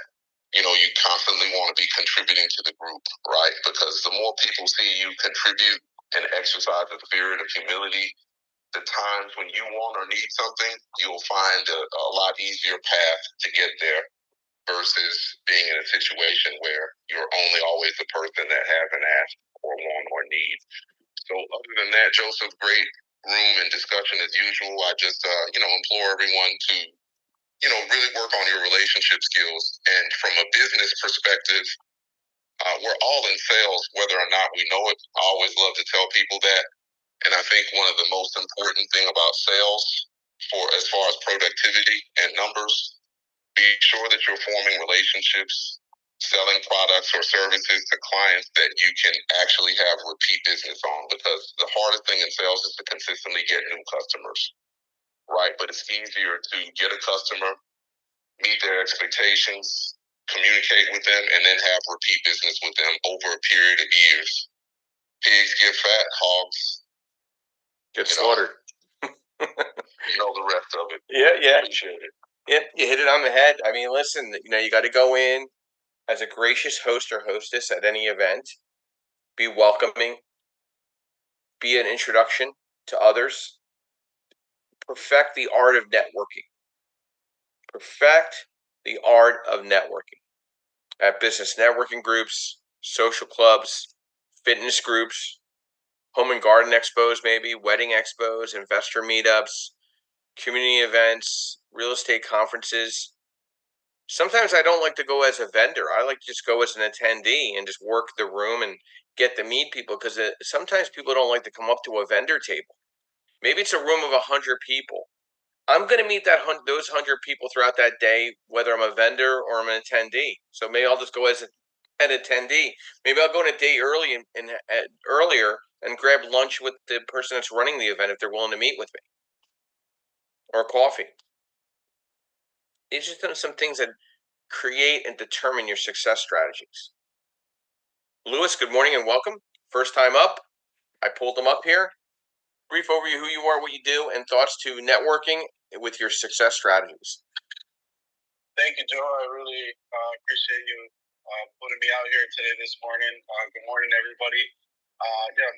you constantly want to be contributing to the group, right? Because the more people see you contribute and exercise the spirit of humility, the times when you want or need something, you'll find a lot easier path to get there versus being in a situation where you're only always the person that hasn't asked or want or need. So other than that, Joseph, great room and discussion as usual. I just, implore everyone to, really work on your relationship skills. And from a business perspective, we're all in sales, whether or not we know it. I always love to tell people that. And I think one of the most important thing about sales as far as productivity and numbers, be sure that you're forming relationships selling products or services to clients that you can actually have repeat business on, because the hardest thing in sales is to consistently get new customers, right? But it's easier to get a customer, meet their expectations, communicate with them, and then have repeat business with them over a period of years. Pigs get fat, hogs get slaughtered. You know the rest of it. Yeah. Appreciate it. Yeah, you hit it on the head. I mean, listen, you got to go in as a gracious host or hostess at any event, be welcoming, be an introduction to others, perfect the art of networking. Perfect the art of networking at business networking groups, social clubs, fitness groups, home and garden expos, maybe wedding expos, investor meetups, community events, real estate conferences. Sometimes I don't like to go as a vendor. I like to just go as an attendee and just work the room and get to meet people, because sometimes people don't like to come up to a vendor table. Maybe it's a room of 100 people. I'm going to meet those 100 people throughout that day, whether I'm a vendor or I'm an attendee. So maybe I'll just go as an attendee. Maybe I'll go in a day early earlier and grab lunch with the person that's running the event if they're willing to meet with me, or coffee. These are some things that create and determine your success strategies. Lewis, good morning and welcome. First time up. I pulled them up here. Brief overview who you are, what you do, and thoughts to networking with your success strategies. Thank you, Joe. I really appreciate you putting me out here today this morning. Good morning, everybody.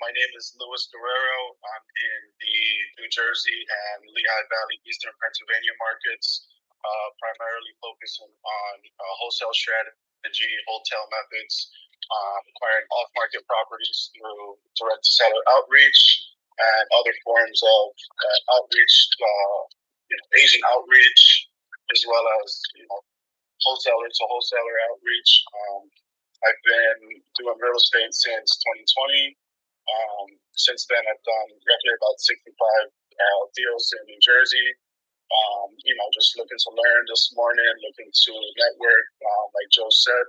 My name is Luis Guerrero. I'm in the New Jersey and Lehigh Valley, Eastern Pennsylvania markets, primarily focusing on wholesale strategy, wholesale methods, acquiring off-market properties through direct-to-seller outreach and other forms of outreach, agent outreach, as well as wholesaler to wholesaler outreach. I've been doing real estate since 2020. Since then, I've done roughly about 65 deals in New Jersey. Just looking to learn this morning, looking to network, like Joe said.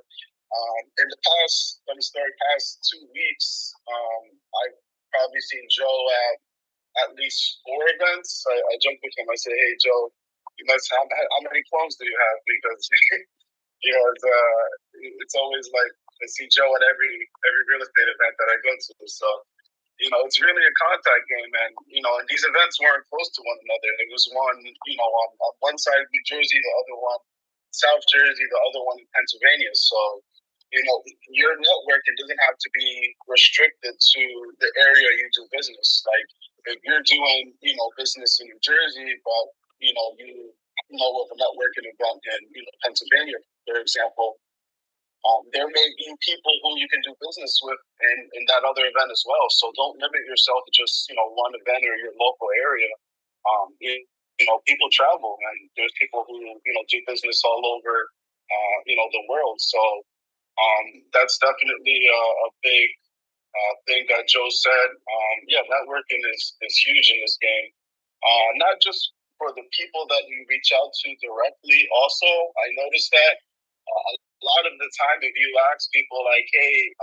In the past 2 weeks, I've probably seen Joe at least 4 events. I joked with him. I said, "Hey, Joe, you must have how many clones do you have?" Because it's always like I see Joe at every real estate event that I go to. So it's really a contact game, and and these events weren't close to one another. There was one on one side of New Jersey, the other one South Jersey, the other one in Pennsylvania. So your networking doesn't have to be restricted to the area you do business. Like if you're doing business in New Jersey, but you with a networking event in Pennsylvania, for example, there may be people who you can do business with in that other event as well. So don't limit yourself to just one event or your local area. People travel, and there's people who do business all over the world. So that's definitely a big thing that Joe said. Networking is huge in this game. Not just for the people that you reach out to directly. Also, I noticed that a lot of the time, if you ask people like, "Hey,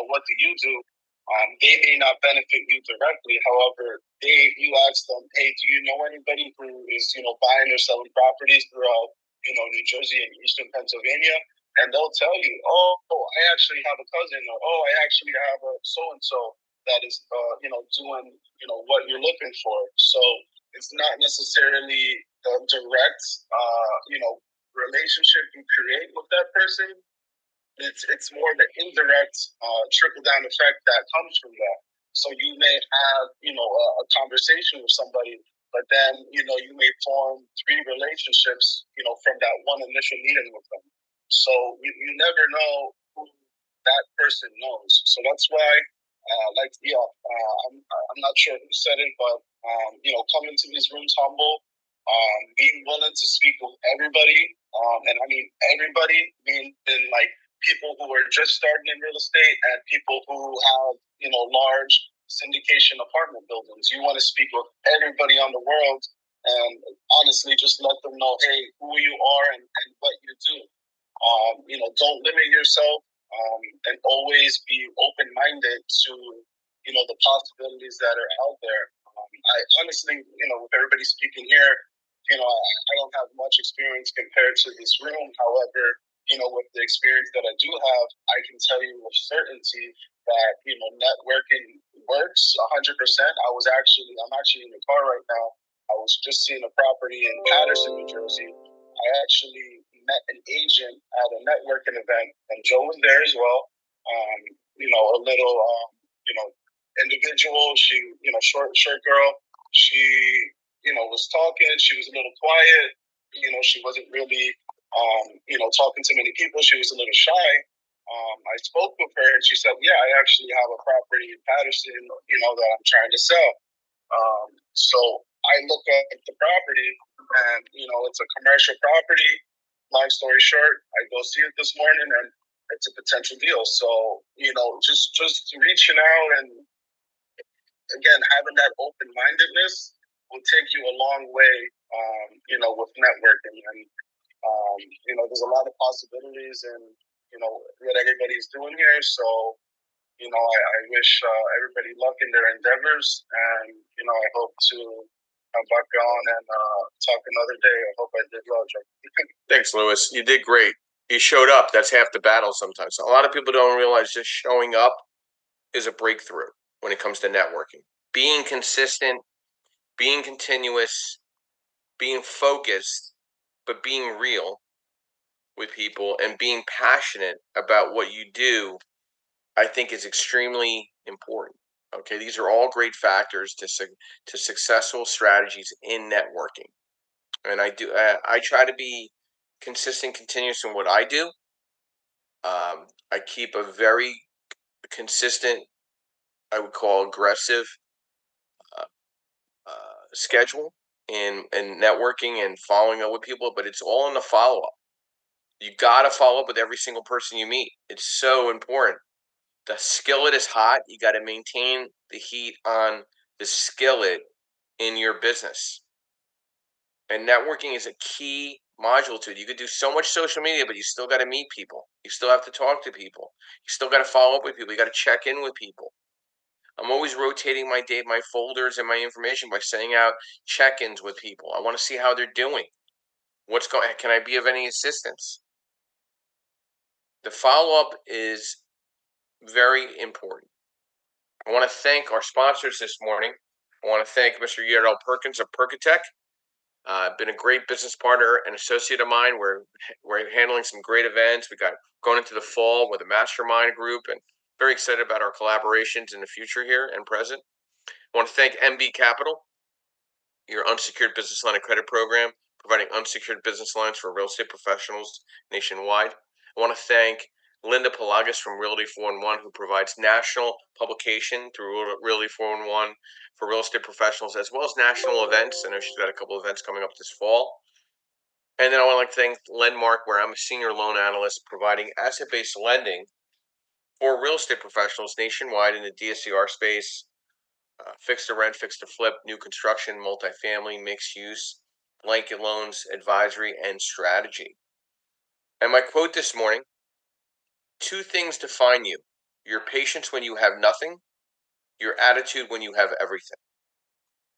what do you do?" They may not benefit you directly. However, you ask them, "Hey, do you know anybody who is buying or selling properties throughout New Jersey and Eastern Pennsylvania?" And they'll tell you, "Oh, I actually have a cousin," or "Oh, I actually have a so and so that is doing what you're looking for." So it's not necessarily the direct relationship you create with that person. It's more the indirect trickle down effect that comes from that. So you may have a conversation with somebody, but then you may form 3 relationships from that one initial meeting with them. So you never know who that person knows. So that's why I'm not sure who said it, but come into these rooms humble, being willing to speak with everybody, and I mean everybody, being like people who are just starting in real estate and people who have large syndication apartment buildings. You want to speak with everybody on the world, and honestly, just let them know, hey, who you are and what you do. Don't limit yourself, and always be open-minded to, the possibilities that are out there. I honestly, with everybody speaking here, I don't have much experience compared to this room. However, with the experience that I do have, I can tell you with certainty that, networking works 100%. I'm actually in the car right now. I was just seeing a property in Paterson, New Jersey. I actually met an agent at a networking event, and Joe was there as well. A little, individual. She, short girl. She, was talking. She was a little quiet. She wasn't really, talking to many people. She was a little shy. I spoke with her, and she said, "Yeah, I actually have a property in Paterson, that I'm trying to sell." So I look at the property, and it's a commercial property. Long story short, I go see it this morning, and it's a potential deal. So just reaching out, and again, having that open mindedness will take you a long way. With networking, and there's a lot of possibilities, and what everybody's doing here. So I wish everybody luck in their endeavors, and I hope to come back on and talk another day. I hope I did well, Joe. Thanks, Lewis. You did great. You showed up. That's half the battle sometimes. A lot of people don't realize just showing up is a breakthrough when it comes to networking. Being consistent, being continuous, being focused, but being real with people and being passionate about what you do, I think is extremely important. Okay, these are all great factors to successful strategies in networking. And I try to be consistent, continuous in what I do. I keep a very consistent, I would call aggressive uh, schedule in networking and following up with people, but it's all in the follow up. You got to follow up with every single person you meet. It's so important. The skillet is hot. You got to maintain the heat on the skillet in your business. And networking is a key module to it. You could do so much social media, but you still got to meet people. You still have to talk to people. You still got to follow up with people. You got to check in with people. I'm always rotating my folders and my information by sending out check-ins with people. I want to see how they're doing. Can I be of any assistance? The follow-up is very important. I want to thank our sponsors this morning. I want to thank Mr. Yardell Perkins of Perkatech. Been a great business partner and associate of mine. We're handling some great events. We got going into the fall with a mastermind group, and very excited about our collaborations in the future here and present. I want to thank MB Capital, your unsecured business line of credit program, providing unsecured business lines for real estate professionals nationwide. I want to thank Linda Pelagas from Realty 411, who provides national publication through Realty 411 for real estate professionals, as well as national events. I know she's got a couple of events coming up this fall. And then I want to thank Lendmark, where I'm a senior loan analyst providing asset-based lending for real estate professionals nationwide in the DSCR space, fixed to rent, fixed to flip, new construction, multifamily, mixed use, blanket loans, advisory, and strategy. And my quote this morning: 2 things define you: your patience when you have nothing, your attitude when you have everything.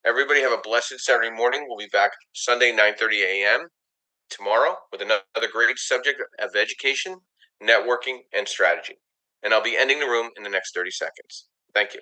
Everybody have a blessed Saturday morning. We'll be back Sunday, 9:30 a.m. tomorrow with another great subject of education, networking, and strategy. And I'll be ending the room in the next 30 seconds. Thank you.